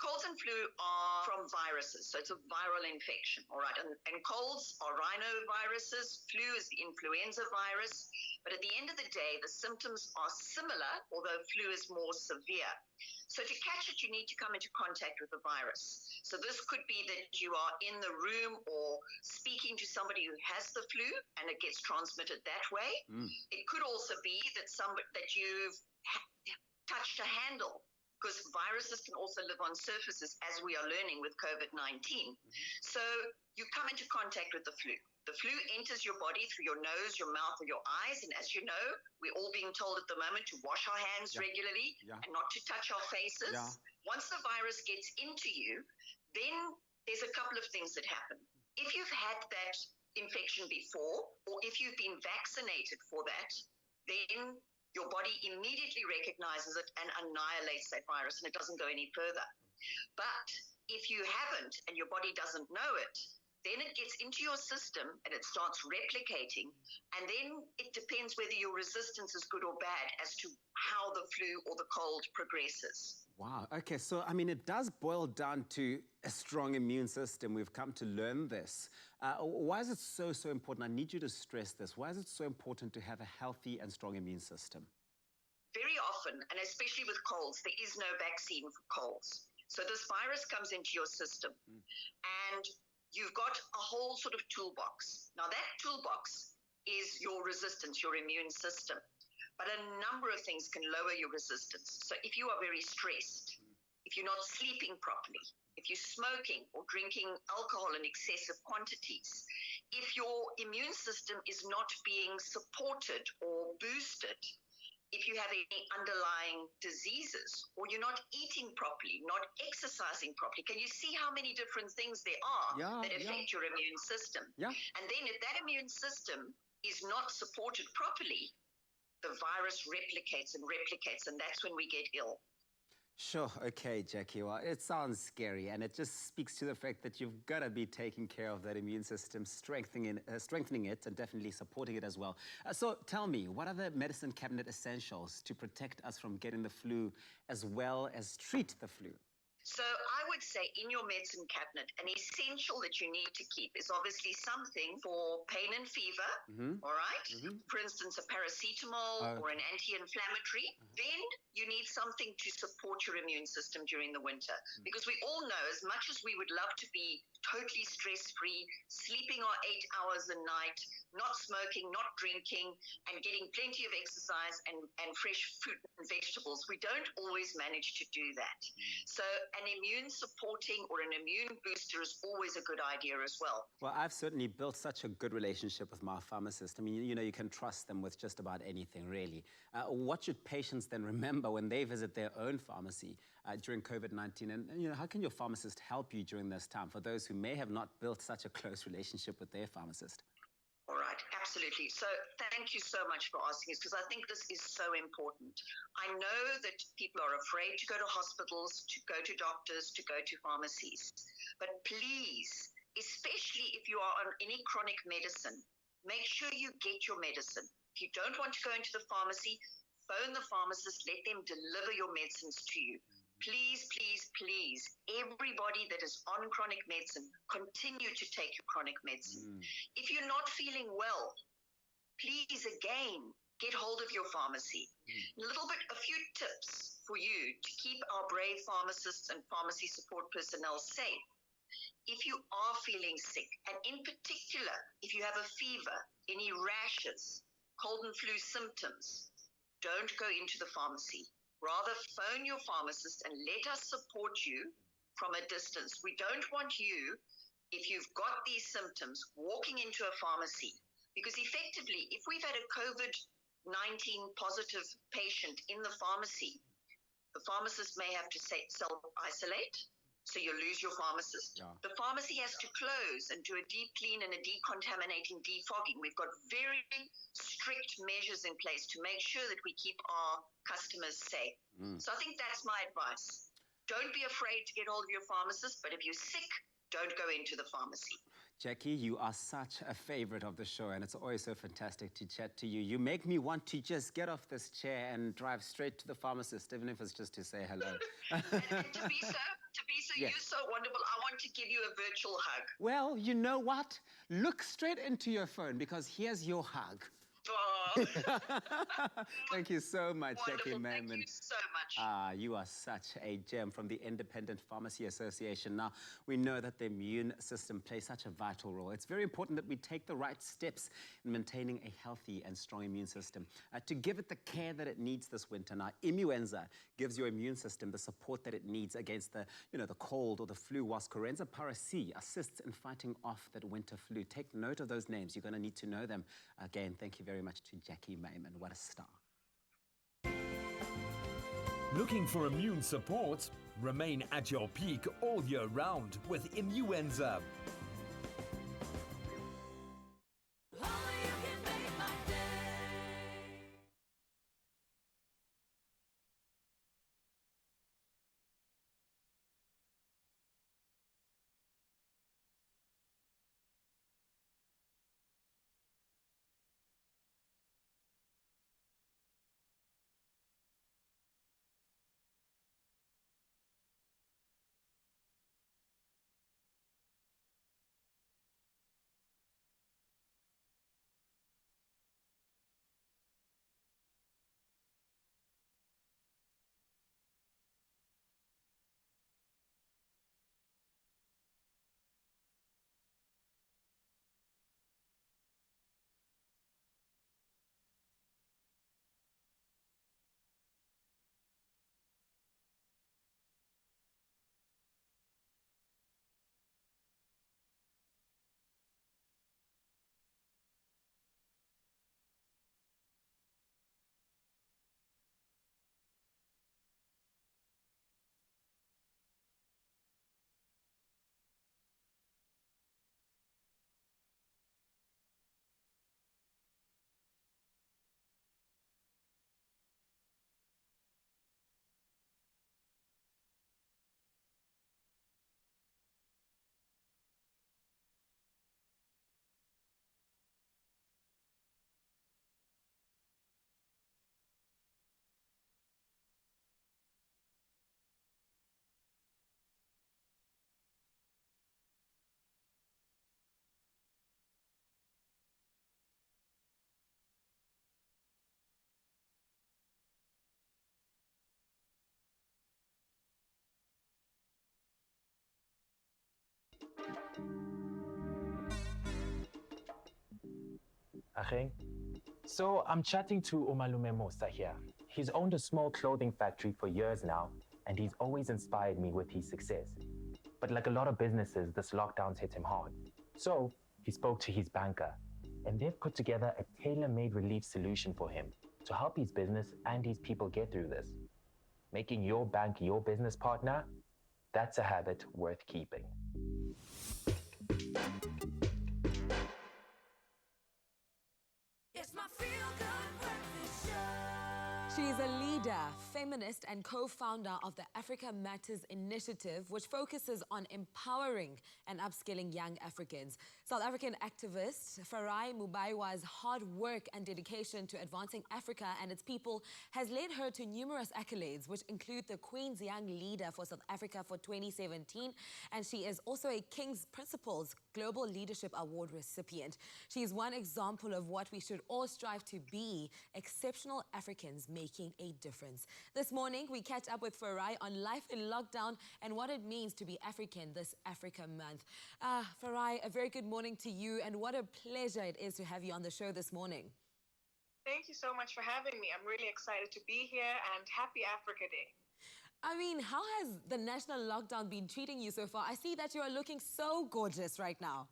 Colds and flu are from viruses, so it's a viral infection, all right? And colds are rhinoviruses, flu is the influenza virus, but at the end of the day, the symptoms are similar, although flu is more severe. So to catch it, you need to come into contact with the virus. So this could be that you are in the room or speaking to somebody who has the flu, and it gets transmitted that way. It could also be that you've touched a handle, because viruses can also live on surfaces, as we are learning with COVID-19. So you come into contact with the flu. The flu enters your body through your nose, your mouth, or your eyes. And as you know, we're all being told at the moment to wash our hands regularly and not to touch our faces. Once the virus gets into you, then there's a couple of things that happen. If you've had that infection before, or if you've been vaccinated for that, then your body immediately recognizes it and annihilates that virus, and it doesn't go any further. But if you haven't and your body doesn't know it, then it gets into your system and it starts replicating. And then it depends whether your resistance is good or bad as to how the flu or the cold progresses. Wow. Okay. So, I mean, it does boil down to a strong immune system. We've come to learn this. Why is it so important? I need you to stress this. Why is it so important to have a healthy and strong immune system? Very often, and especially with colds, there is no vaccine for colds. So this virus comes into your system and you've got a whole sort of toolbox. Now that toolbox is your resistance, your immune system. But a number of things can lower your resistance. So if you are very stressed, if you're not sleeping properly, if you're smoking or drinking alcohol in excessive quantities, if your immune system is not being supported or boosted, if you have any underlying diseases, or you're not eating properly, not exercising properly, can you see how many different things there are that affect your immune system? Yeah. And then if that immune system is not supported properly, the virus replicates and that's when we get ill. Sure. Okay, Jackie. Well, it sounds scary, and it just speaks to the fact that you've got to be taking care of that immune system, strengthening it, and definitely supporting it as well. So tell me, what are the medicine cabinet essentials to protect us from getting the flu as well as treat the flu? So I would say in your medicine cabinet, an essential that you need to keep is obviously something for pain and fever, all right? For instance, a paracetamol or an anti-inflammatory. Then you need something to support your immune system during the winter. Because we all know, as much as we would love to be totally stress-free, sleeping our 8 hours a night, not smoking, not drinking, and getting plenty of exercise and fresh fruit and vegetables, we don't always manage to do that. So an immune supporting or an immune booster is always a good idea as well. Well, I've certainly built such a good relationship with my pharmacist. I mean, you know, you can trust them with just about anything, really. What should patients then remember when they visit their own pharmacy during COVID-19? And, you know, how can your pharmacist help you during this time for those who may have not built such a close relationship with their pharmacist? All right, absolutely. So thank you so much for asking us, because I think this is so important. I know that people are afraid to go to hospitals, to go to doctors, to go to pharmacies. But please, especially if you are on any chronic medicine, make sure you get your medicine. If you don't want to go into the pharmacy, phone the pharmacist, let them deliver your medicines to you. Please, please, please, everybody that is on chronic medicine, continue to take your chronic medicine. If you're not feeling well, please, again, get hold of your pharmacy. A few tips for you to keep our brave pharmacists and pharmacy support personnel safe. If you are feeling sick, and in particular, if you have a fever, any rashes, cold and flu symptoms, don't go into the pharmacy. Rather, phone your pharmacist and let us support you from a distance. We don't want you, if you've got these symptoms, walking into a pharmacy. Because effectively, if we've had a COVID-19 positive patient in the pharmacy, the pharmacist may have to self-isolate, so you lose your pharmacist. The pharmacy has to close and do a deep clean and a decontaminating, defogging. We've got very strict measures in place to make sure that we keep our customers safe. So I think that's my advice. Don't be afraid to get hold of your pharmacist, but if you're sick, don't go into the pharmacy. Jackie, you are such a favorite of the show, and it's always so fantastic to chat to you. You make me want to just get off this chair and drive straight to the pharmacist, even if it's just to say hello. And Tabisa, yes. You're so wonderful. I want to give you a virtual hug. Well, you know what? Look straight into your phone, because here's your hug. Oh. Thank you so much, Jackie Mayman. Thank you so much. You are such a gem from the Independent Pharmacy Association. Now, we know that the immune system plays such a vital role. It's very important that we take the right steps in maintaining a healthy and strong immune system to give it the care that it needs this winter. Now, Immuenza gives your immune system the support that it needs against the cold or the flu, whilst Corenza Para C assists in fighting off that winter flu. Take note of those names. You're going to need to know them. Again, thank you very much to Jackie Mayman. What a star. Looking for immune support? Remain at your peak all year round with Immuenza. Acheng? So I'm chatting to Umalume Musa here. He's owned a small clothing factory for years now, and he's always inspired me with his success. But like a lot of businesses, this lockdown's hit him hard. So he spoke to his banker, and they've put together a tailor-made relief solution for him to help his business and his people get through this. Making your bank your business partner, that's a habit worth keeping. It's my feel-good breakfast show. She's a leader, feminist, and co-founder of the Africa Matters initiative, which focuses on empowering and upskilling young Africans. South African activist Farai Mubaiwa's hard work and dedication to advancing Africa and its people has led her to numerous accolades, which include the Queen's Young Leader for South Africa for 2017, and she is also a King's Principles Global Leadership Award recipient. She is one example of what we should all strive to be, exceptional Africans making a difference. This morning, we catch up with Farai on life in lockdown and what it means to be African this Africa Month. Farai, a very good morning to you, and what a pleasure it is to have you on the show this morning. Thank you so much for having me. I'm really excited to be here, and happy Africa Day. I mean, how has the national lockdown been treating you so far? I see that you are looking so gorgeous right now.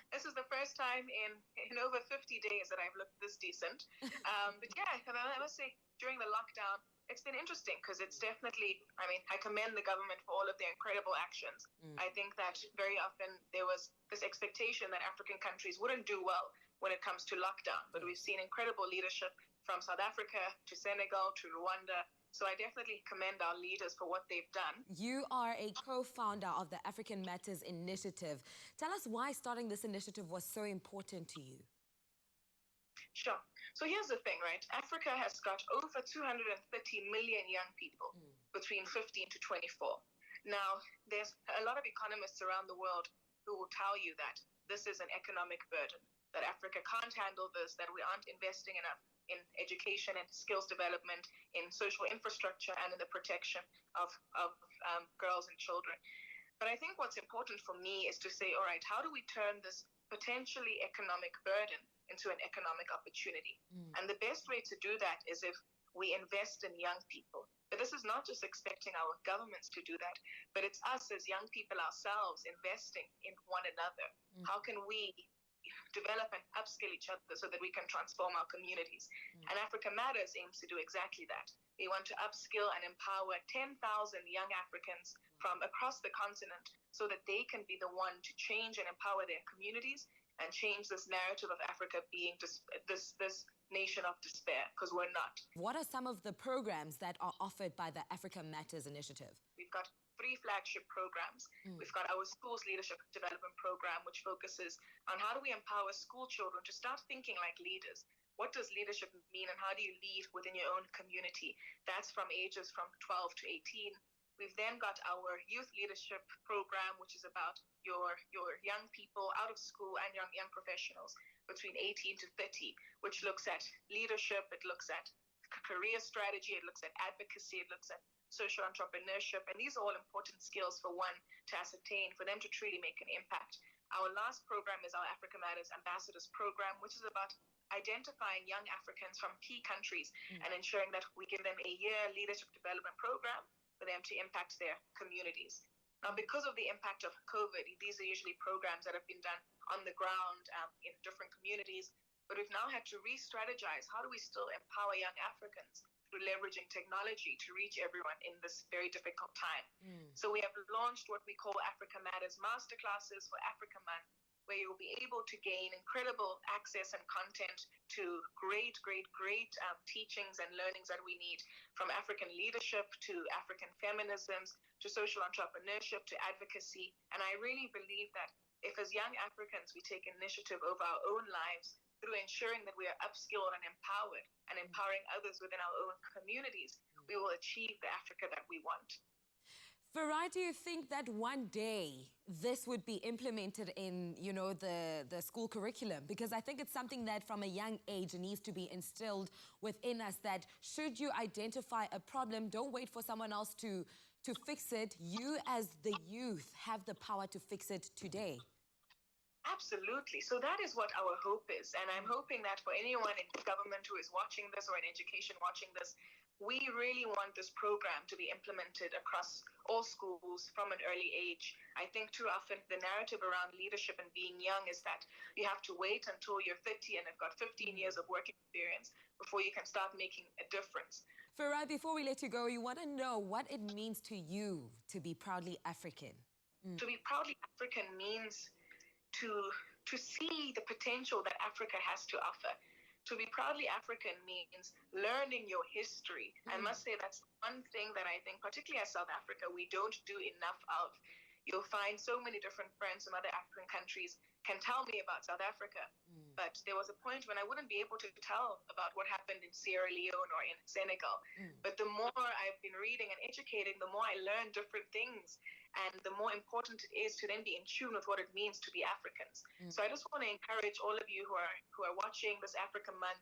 This is the first time in over 50 days that I've looked this decent. But yeah, I must say, during the lockdown, it's been interesting because it's definitely, I commend the government for all of their incredible actions. I think that very often there was this expectation that African countries wouldn't do well when it comes to lockdown. But we've seen incredible leadership from South Africa to Senegal to Rwanda. So I definitely commend our leaders for what they've done. You are a co-founder of the African Matters initiative. Tell us why starting this initiative was so important to you. Sure. So here's the thing, right? Africa has got over 230 million young people between 15 to 24. Now, there's a lot of economists around the world who will tell you that this is an economic burden, that Africa can't handle this, that we aren't investing enough in education and skills development, in social infrastructure, and in the protection of girls and children. But I think what's important for me is to say, all right, how do we turn this potentially economic burden into an economic opportunity? And the best way to do that is if we invest in young people. But this is not just expecting our governments to do that, but it's us as young people ourselves investing in one another. How can we develop and upskill each other so that we can transform our communities? And Africa Matters aims to do exactly that. We want to upskill and empower 10,000 young Africans from across the continent so that they can be the one to change and empower their communities and change this narrative of Africa being this nation of despair, because we're not. What are some of the programs that are offered by the Africa Matters initiative? We've got 3 flagship programs. We've got our Schools Leadership Development Program, which focuses on how do we empower school children to start thinking like leaders. What does leadership mean, and how do you lead within your own community? That's from ages from 12 to 18. We've then got our Youth Leadership Program, which is about your young people out of school and young professionals between 18 to 30, which looks at leadership, it looks at career strategy, it looks at advocacy, it looks at social entrepreneurship, and these are all important skills for one to ascertain, for them to truly make an impact. Our last program is our Africa Matters Ambassadors Program, which is about identifying young Africans from key countries and ensuring that we give them a year leadership development program for them to impact their communities. Now, because of the impact of COVID, these are usually programs that have been done on the ground in different communities, but we've now had to re-strategize. How do we still empower young Africans through leveraging technology to reach everyone in this very difficult time? So we have launched what we call Africa Matters Masterclasses for Africa Month, where you'll be able to gain incredible access and content to great teachings and learnings that we need, from African leadership to African feminisms, to social entrepreneurship, to advocacy. And I really believe that if as young Africans we take initiative over our own lives through ensuring that we are upskilled and empowered and empowering others within our own communities, we will achieve the Africa that we want. Farai, do you think that one day this would be implemented in, the school curriculum? Because I think it's something that from a young age needs to be instilled within us, that should you identify a problem, don't wait for someone else to to fix it, you as the youth have the power to fix it today. Absolutely. So that is what our hope is. And I'm hoping that for anyone in government who is watching this or in education watching this, we really want this program to be implemented across all schools from an early age. I think too often the narrative around leadership and being young is that you have to wait until you're 30 and have got 15 years of work experience before you can start making a difference. Farai, before we let you go, you want to know what it means to you to be proudly African. To be proudly African means to see the potential that Africa has to offer. To be proudly African means learning your history. I must say that's one thing that I think, particularly as South Africa, we don't do enough of. You'll find so many different friends from other African countries can tell me about South Africa. But there was a point when I wouldn't be able to tell about what happened in Sierra Leone or in Senegal. But the more I've been reading and educating, the more I learn different things. And the more important it is to then be in tune with what it means to be Africans. So I just want to encourage all of you who are watching this Africa Month,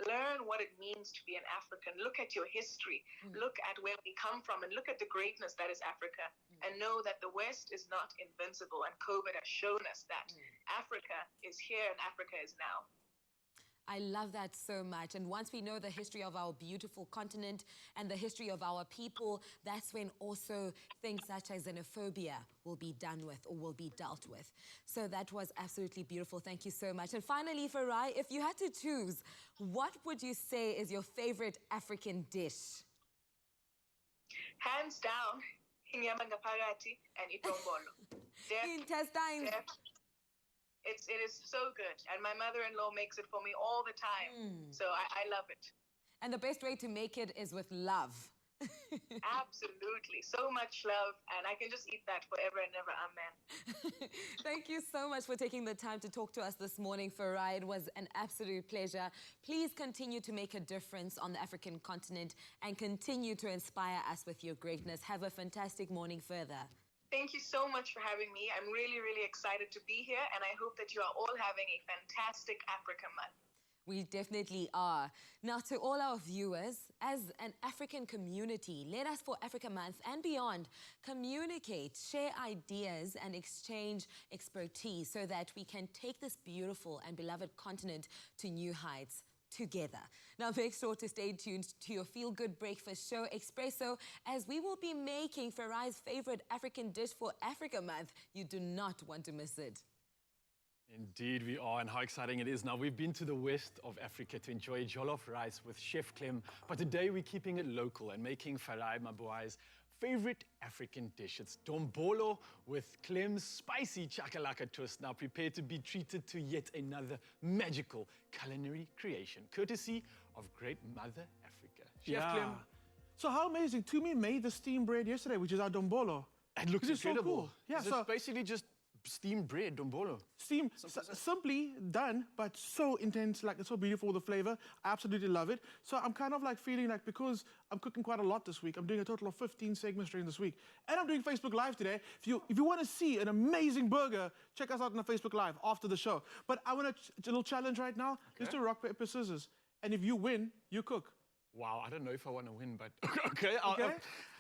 learn what it means to be an African. Look at your history. Look at where we come from and look at the greatness that is Africa. And know that the West is not invincible. And COVID has shown us that Africa is here and Africa is now. I love that so much. And once we know the history of our beautiful continent and the history of our people, that's when also things such as xenophobia will be done with or will be dealt with. So that was absolutely beautiful. Thank you so much. And finally, Farai, if you had to choose, what would you say is your favorite African dish? Hands down, inyama ngaphakathi and itombolo. Intestines. It is so good, and my mother-in-law makes it for me all the time. So I love it. And the best way to make it is with love. Absolutely, so much love, and I can just eat that forever and ever. Amen. Thank you so much for taking the time to talk to us this morning, Farai. It was an absolute pleasure. Please continue to make a difference on the African continent and continue to inspire us with your greatness. Have a fantastic morning further. Thank you so much for having me. I'm really, really excited to be here, and I hope that you are all having a fantastic Africa Month. We definitely are. Now, to all our viewers, as an African community, let us for Africa Month and beyond communicate, share ideas, and exchange expertise so that we can take this beautiful and beloved continent to new heights together. Now, make sure to stay tuned to your feel-good breakfast show, Expresso, as we will be making Farai's favorite African dish for Africa Month. You do not want to miss it. Indeed we are, and how exciting it is. Now, we've been to the west of Africa to enjoy jollof rice with Chef Clem, but today we're keeping it local and making Farai Mabuai's favorite African dish. It's dombolo with Clem's spicy chakalaka twist. Now, prepare to be treated to yet another magical culinary creation, courtesy of great Mother Africa. Chef Clem. So how amazing. Tumi made the steamed bread yesterday, which is our dombolo. It looks incredible. So cool. Yeah, so basically just steamed bread, dombolo. Simply done, but so intense, like it's so beautiful, the flavor. I absolutely love it. So I'm kind of like feeling like, because I'm cooking quite a lot this week, I'm doing a total of 15 segments during this week. And I'm doing Facebook Live today. If you want to see an amazing burger, check us out on the Facebook Live after the show. But I want a little challenge right now. Let's do rock, paper, scissors. And if you win, you cook. Wow, I don't know if I want to win, but okay. All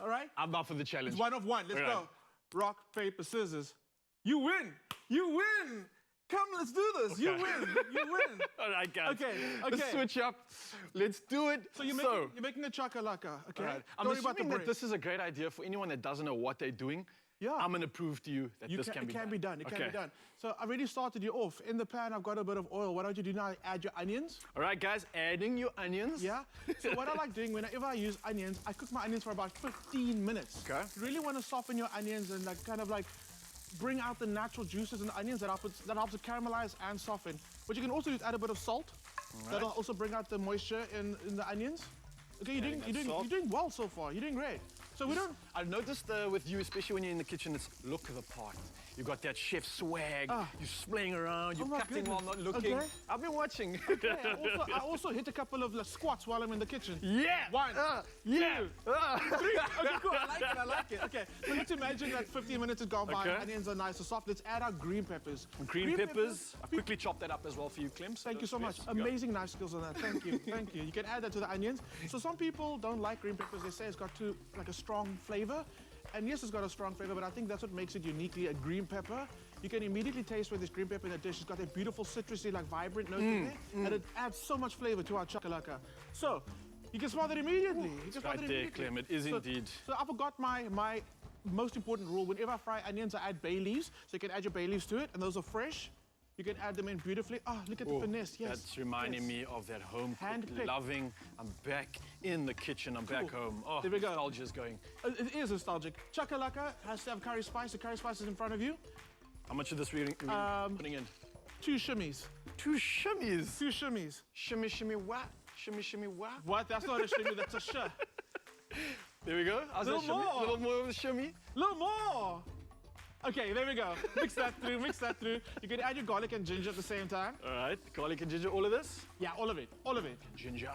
right. I'm up for the challenge. It's 1 of 1. Let's go. Rock, paper, scissors. You win! You win! Come, let's do this. Okay. You win. You win. All right, guys. Okay. Let's switch up. Let's do it. So you're making a chakalaka, okay? Right. I'm assuming that this is a great idea for anyone that doesn't know what they're doing. Yeah. I'm going to prove to you that this can be done. It can be done. It can be done. So I already started you off. In the pan, I've got a bit of oil. What don't you do now? Add your onions. All right, guys. Adding your onions. Yeah. So what I like doing, whenever I use onions, I cook my onions for about 15 minutes. Okay. You really want to soften your onions and like kind of like bring out the natural juices in the onions that helps it caramelize and soften. What you can also do is add a bit of salt. Right. That'll also bring out the moisture in the onions. Okay, you're doing well so far. You're doing great. So we don't. I've noticed with you, especially when you're in the kitchen, it's look the part. You've got that chef swag. You're splaying around. You're cutting while not looking. Okay. I've been watching. Okay. I also hit a couple of squats while I'm in the kitchen. Yeah. 1, 2, 3. Okay, cool. I like it. Okay. So let's imagine that 15 minutes has gone by. Onions are nice and soft. Let's add our green peppers. Green peppers. I quickly chop that up as well for you, Clem. Thank you so much. Amazing knife skills on that. Thank you. Thank you. You can add that to the onions. So some people don't like green peppers. They say it's got too like a strong flavor. And yes, it's got a strong flavor, but I think that's what makes it uniquely a green pepper. You can immediately taste with this green pepper in the dish. It's got that beautiful citrusy, like vibrant note in there, and it adds so much flavor to our chakalaka. So you can smell that immediately. You can smell Right it there, immediately. Clem. It is indeed. So I forgot my most important rule. Whenever I fry onions, I add bay leaves. So you can add your bay leaves to it, and those are fresh. You can add them in beautifully. Oh, look at the finesse, yes. That's reminding me of that home Hand-picked. loving. I'm back in the kitchen. I'm back home. Oh, there we go. Nostalgia's going. It is nostalgic. Chakalaka has to have curry spice. The curry spice is in front of you. How much of this we putting in? 2 shimmies. 2 shimmies? 2 shimmies. Shimmy, shimmy, what? Shimmy, shimmy, what? What? That's not a shimmy, that's a sh. There we go. A little more. A little more of the shimmy. A little more. Okay, there we go. Mix that through, mix that through. You can add your garlic and ginger at the same time. All right, garlic and ginger, all of this? Yeah, all of it, all of it. Ginger.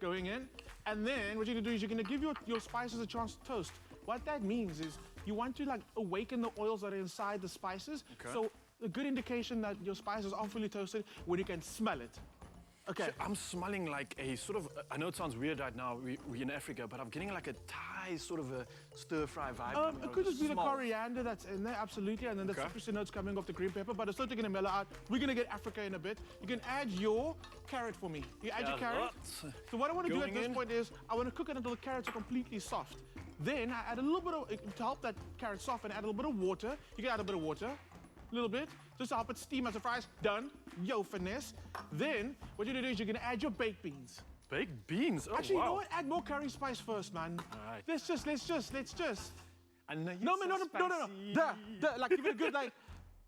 Going in. And then what you're gonna do is you're gonna give your spices a chance to toast. What that means is you want to like awaken the oils that are inside the spices. Okay. So a good indication that your spices are fully toasted when you can smell it. Okay. So I'm smelling like a sort of, I know it sounds weird right now, we're in Africa, but I'm getting like a Thai sort of a stir-fry vibe. It could just be the smell. coriander that's in there, absolutely, and then the citrusy notes coming off the green pepper, but it's still taking a mellow out. We're gonna get Africa in a bit. You can add your carrot for me. You add your carrot. So what I want to do at this point is, I want to cook it until the carrots are completely soft. Then I add a little bit of, to help that carrot soften, add a little bit of water. You can add a bit of water, a little bit, just to help it steam as it fries. Done. Yo, finesse. Then what you're gonna do is you're gonna add your baked beans. Baked beans? Oh, actually, wow. you know what? Add more curry spice first, man. All right. Let's just. I know No, man, no. Duh. Like, give it a good, like.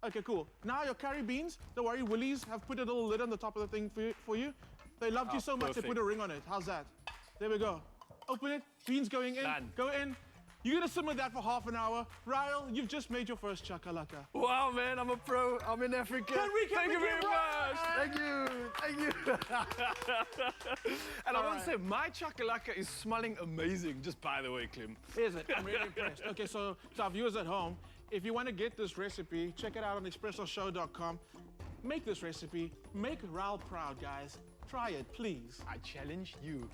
Okay, cool. Now your curry beans, don't worry, Woolies have put a little lid on the top of the thing for you. They loved you so much, they put a ring on it. How's that? There we go. Open it, beans going in, go in. You're gonna simmer that for half an hour. Ryle, you've just made your first chakalaka. Wow, man, I'm a pro. I'm in Africa. Thank you very much. Thank you. And I want to say, my chakalaka is smelling amazing, just by the way, Clem. Is it? I'm really impressed. Okay, so our viewers at home, if you want to get this recipe, check it out on expressoshow.com. Make this recipe. Make Ryle proud, guys. Try it, please. I challenge you.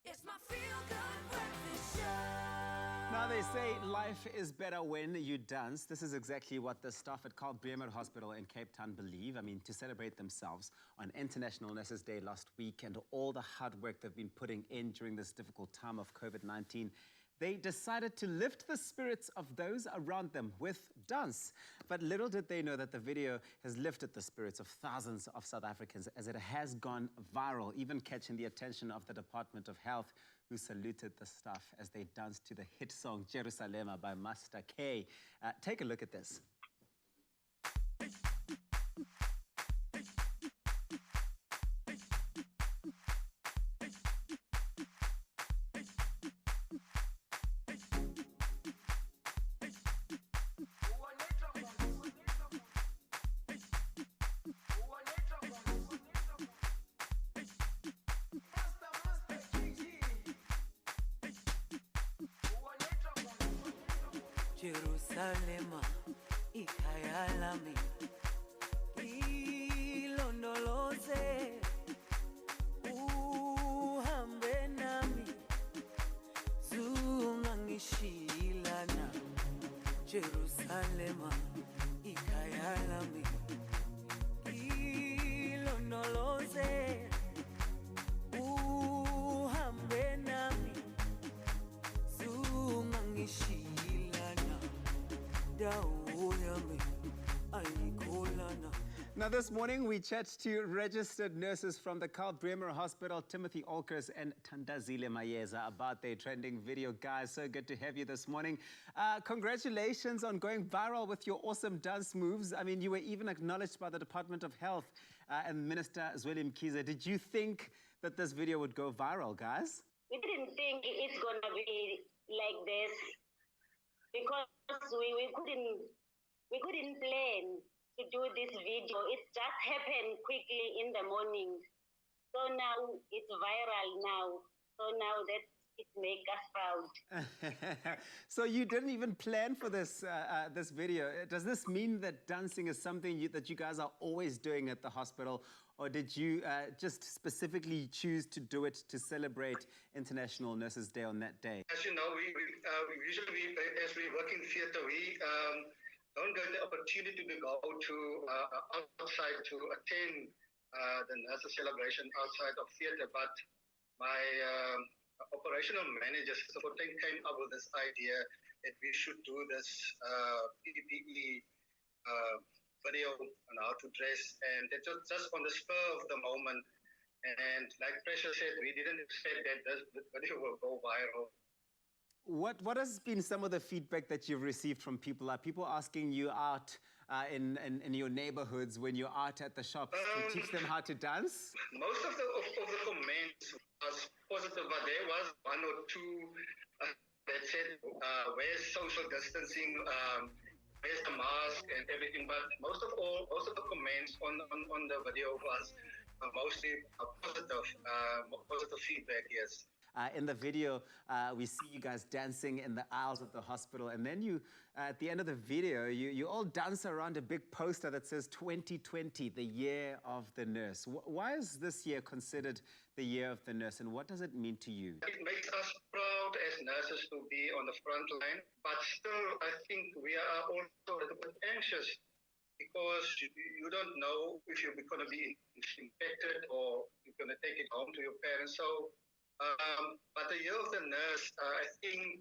It's my feel-good breakfast show. Now they say life is better when you dance. This is exactly what the staff at Carl Bremer Hospital in Cape Town believe. I mean, to celebrate themselves on International Nurses Day last week and all the hard work they've been putting in during this difficult time of COVID-19, they decided to lift the spirits of those around them with dance. But little did they know that the video has lifted the spirits of thousands of South Africans as it has gone viral, even catching the attention of the Department of Health, who saluted the staff as they danced to the hit song Jerusalema by Master K. Take a look at this. Jerusalema, ikhaya lami, ilondoloze, uhambe nami, zungangishilana. Jerusalema, ikhaya lami, ilondoloze, uhambe nami, zungangishilana. Now, this morning we chat to registered nurses from the Karl Bremer Hospital, Timothy Olkers and Thandazile Mayeza, about their trending video. Guys, so good to have you this morning. Congratulations on going viral with your awesome dance moves. I mean, you were even acknowledged by the Department of Health and Minister Zweli Mkhize. Did you think that this video would go viral, guys? We didn't think it's going to be like this, because we couldn't plan to do this video. It just happened quickly in the morning. So now it's viral now. So now that it makes us proud. So you didn't even plan for this this video. Does this mean that dancing is something that you guys are always doing at the hospital, or did you just specifically choose to do it to celebrate International Nurses Day on that day? As you know, we usually, as we work in theatre, we don't get the opportunity to go to outside to attend the nurses celebration outside of theatre. But my operational manager came up with this idea that we should do this PPE video on how to dress, and it was just on the spur of the moment. And like Precious said, we didn't expect that this video will go viral. What has been some of the feedback that you've received from people? Are people asking you out in your neighborhoods when you're out at the shops to teach them how to dance? Most of the comments was positive, but there was one or two that said, where's social distancing, where's the mask and everything. But most of the comments on the video was mostly positive feedback, yes. In the video, we see you guys dancing in the aisles of the hospital, and then you, at the end of the video, you all dance around a big poster that says 2020, the year of the nurse. Why is this year considered the year of the nurse, and what does it mean to you? It makes us proud as nurses to be on the front line, but still, I think we are also a little bit anxious because you don't know if you're going to be infected or you're going to take it home to your parents. So. But the year of the nurse, I think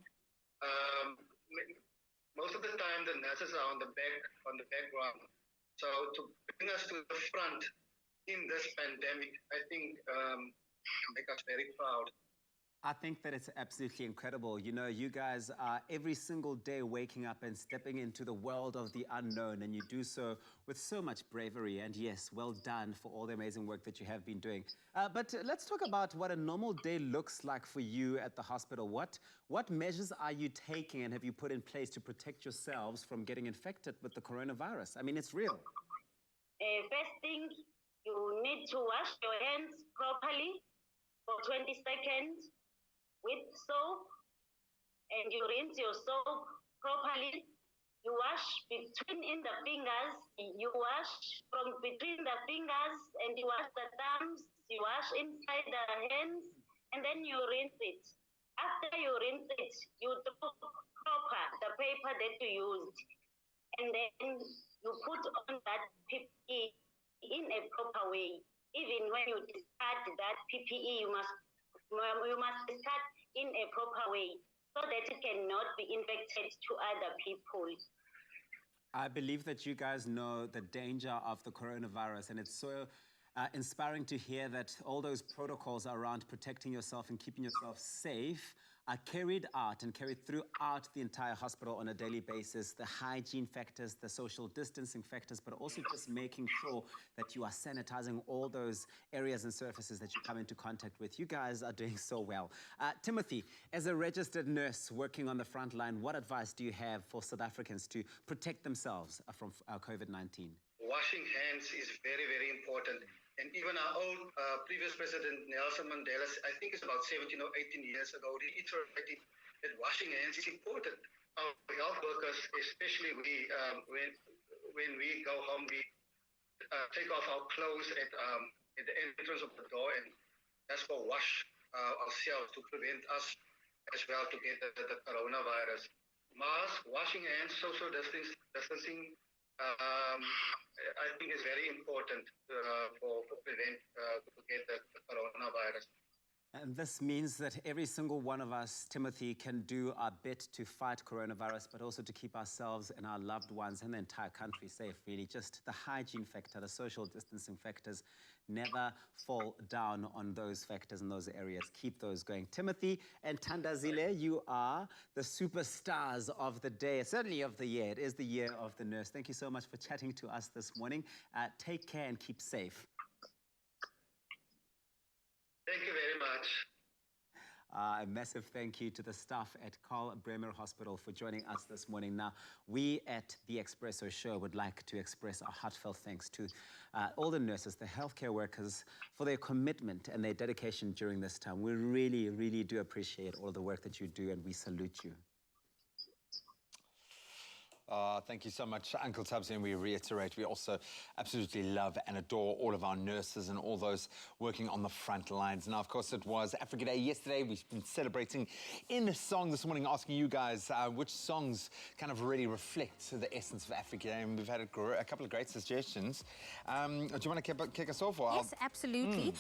most of the time the nurses are on the background. So to bring us to the front in this pandemic, I think make us very proud. I think that it's absolutely incredible. You know, you guys are every single day waking up and stepping into the world of the unknown, and you do so with so much bravery. And yes, well done for all the amazing work that you have been doing. But let's talk about what a normal day looks like for you at the hospital. What measures are you taking and have you put in place to protect yourselves from getting infected with the coronavirus? I mean, it's real. First thing, you need to wash your hands properly for 20 seconds. With soap, and you rinse your soap properly. You wash between the fingers. You wash from between the fingers, and you wash the thumbs. You wash inside the hands, and then you rinse it. After you rinse it, you throw proper the paper that you used, and then you put on that PPE in a proper way. Even when you discard that PPE, you must discard in a proper way. so that it cannot be infected to other people. I believe that you guys know the danger of the coronavirus, and it's so inspiring to hear that all those protocols around protecting yourself and keeping yourself safe are carried out and carried throughout the entire hospital on a daily basis. The hygiene factors, the social distancing factors, but also just making sure that you are sanitizing all those areas and surfaces that you come into contact with. You guys are doing so well. Timothy, as a registered nurse working on the front line, what advice do you have for South Africans to protect themselves from COVID-19? Washing hands is very, very important. And even our own previous president, Nelson Mandela, I think it's about 17 or 18 years ago, reiterated that washing hands is important. Our health workers, especially we, when we go home, we take off our clothes at the entrance of the door and that's for wash ourselves to prevent us as well to get the coronavirus. Mask, washing hands, social distancing, I think is very important for prevent to get the coronavirus. And this means that every single one of us, Timothy, can do our bit to fight coronavirus, but also to keep ourselves and our loved ones and the entire country safe, really. Just the hygiene factor, the social distancing factors, never fall down on those factors in those areas. Keep those going. Timothy and Thandazile, you are the superstars of the day, certainly of the year. It is the year of the nurse. Thank you so much for chatting to us this morning. Take care and keep safe. Thank you very much. A massive thank you to the staff at Karl Bremer Hospital for joining us this morning. Now, we at the Expresso show would like to express our heartfelt thanks to all the nurses, the healthcare workers, for their commitment and their dedication during this time. We really, really do appreciate all the work that you do, and we salute you. Thank you so much, Uncle Tubbs, and we reiterate, we also absolutely love and adore all of our nurses and all those working on the front lines. Now, of course, it was Africa Day yesterday. We've been celebrating in song this morning, asking you guys which songs kind of really reflect the essence of Africa Day, and we've had a couple of great suggestions. Do you want to kick us off? Or yes, absolutely.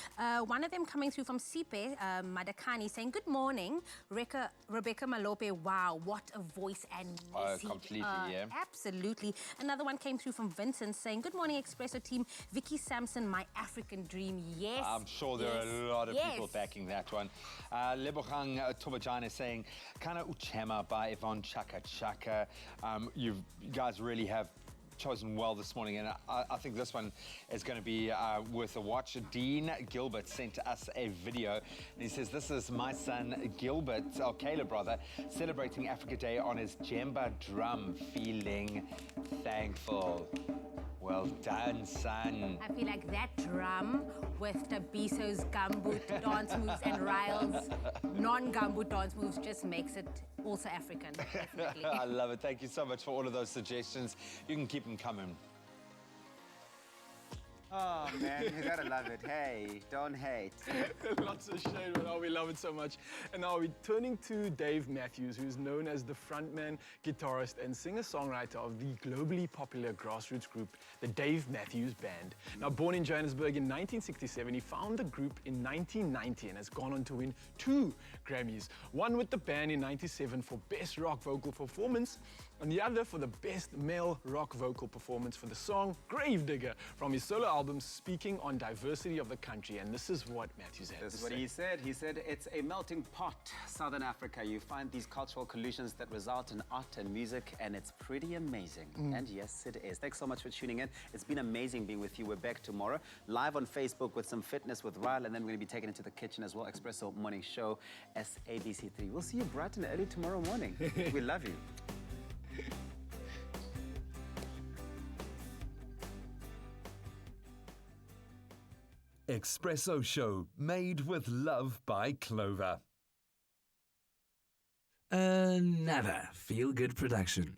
One of them coming through from Sipe Madakani saying, good morning, Rebecca Malope. Wow, what a voice and message. Completely, yeah. Absolutely. Another one came through from Vincent saying, good morning, Expresso team. Vicky Sampson, my African dream. Yes. I'm sure there are a lot of people backing that one. Lebogang Tobajane saying, Kana Uchema by Yvonne Chaka Chaka. You guys really have chosen well this morning, and I think this one is going to be worth a watch. Dean Gilbert sent us a video, and he says, this is my son Gilbert, or Caleb rather, celebrating Africa Day on his djembe drum, feeling thankful. Well done, son. I feel like that drum with Tabiso's gumboot dance moves and Ryle's non-gumboot dance moves just makes it also African, definitely. I love it. Thank you so much for all of those suggestions. You can keep them coming. Oh, man, you gotta love it. Hey, don't hate. Lots of shade, but we love it so much. And now we're turning to Dave Matthews, who's known as the frontman, guitarist, and singer-songwriter of the globally popular grassroots group, the Dave Matthews Band. Now, born in Johannesburg in 1967, he founded the group in 1990 and has gone on to win 2 Grammys. One with the band in 97 for Best Rock Vocal Performance, and the other for the Best Male Rock Vocal Performance for the song Gravedigger from his solo album Speaking on Diversity of the Country. And this is what Matthews had to say. This is what he said. He said, it's a melting pot, Southern Africa. You find these cultural collisions that result in art and music, and it's pretty amazing. And yes, it is. Thanks so much for tuning in. It's been amazing being with you. We're back tomorrow, live on Facebook with some fitness with Ryle, and then we're going to be taken into the kitchen as well. Expresso Morning Show, SABC3. We'll see you bright and early tomorrow morning. We love you. Expresso Show, made with love by Clover. Another feel-good production.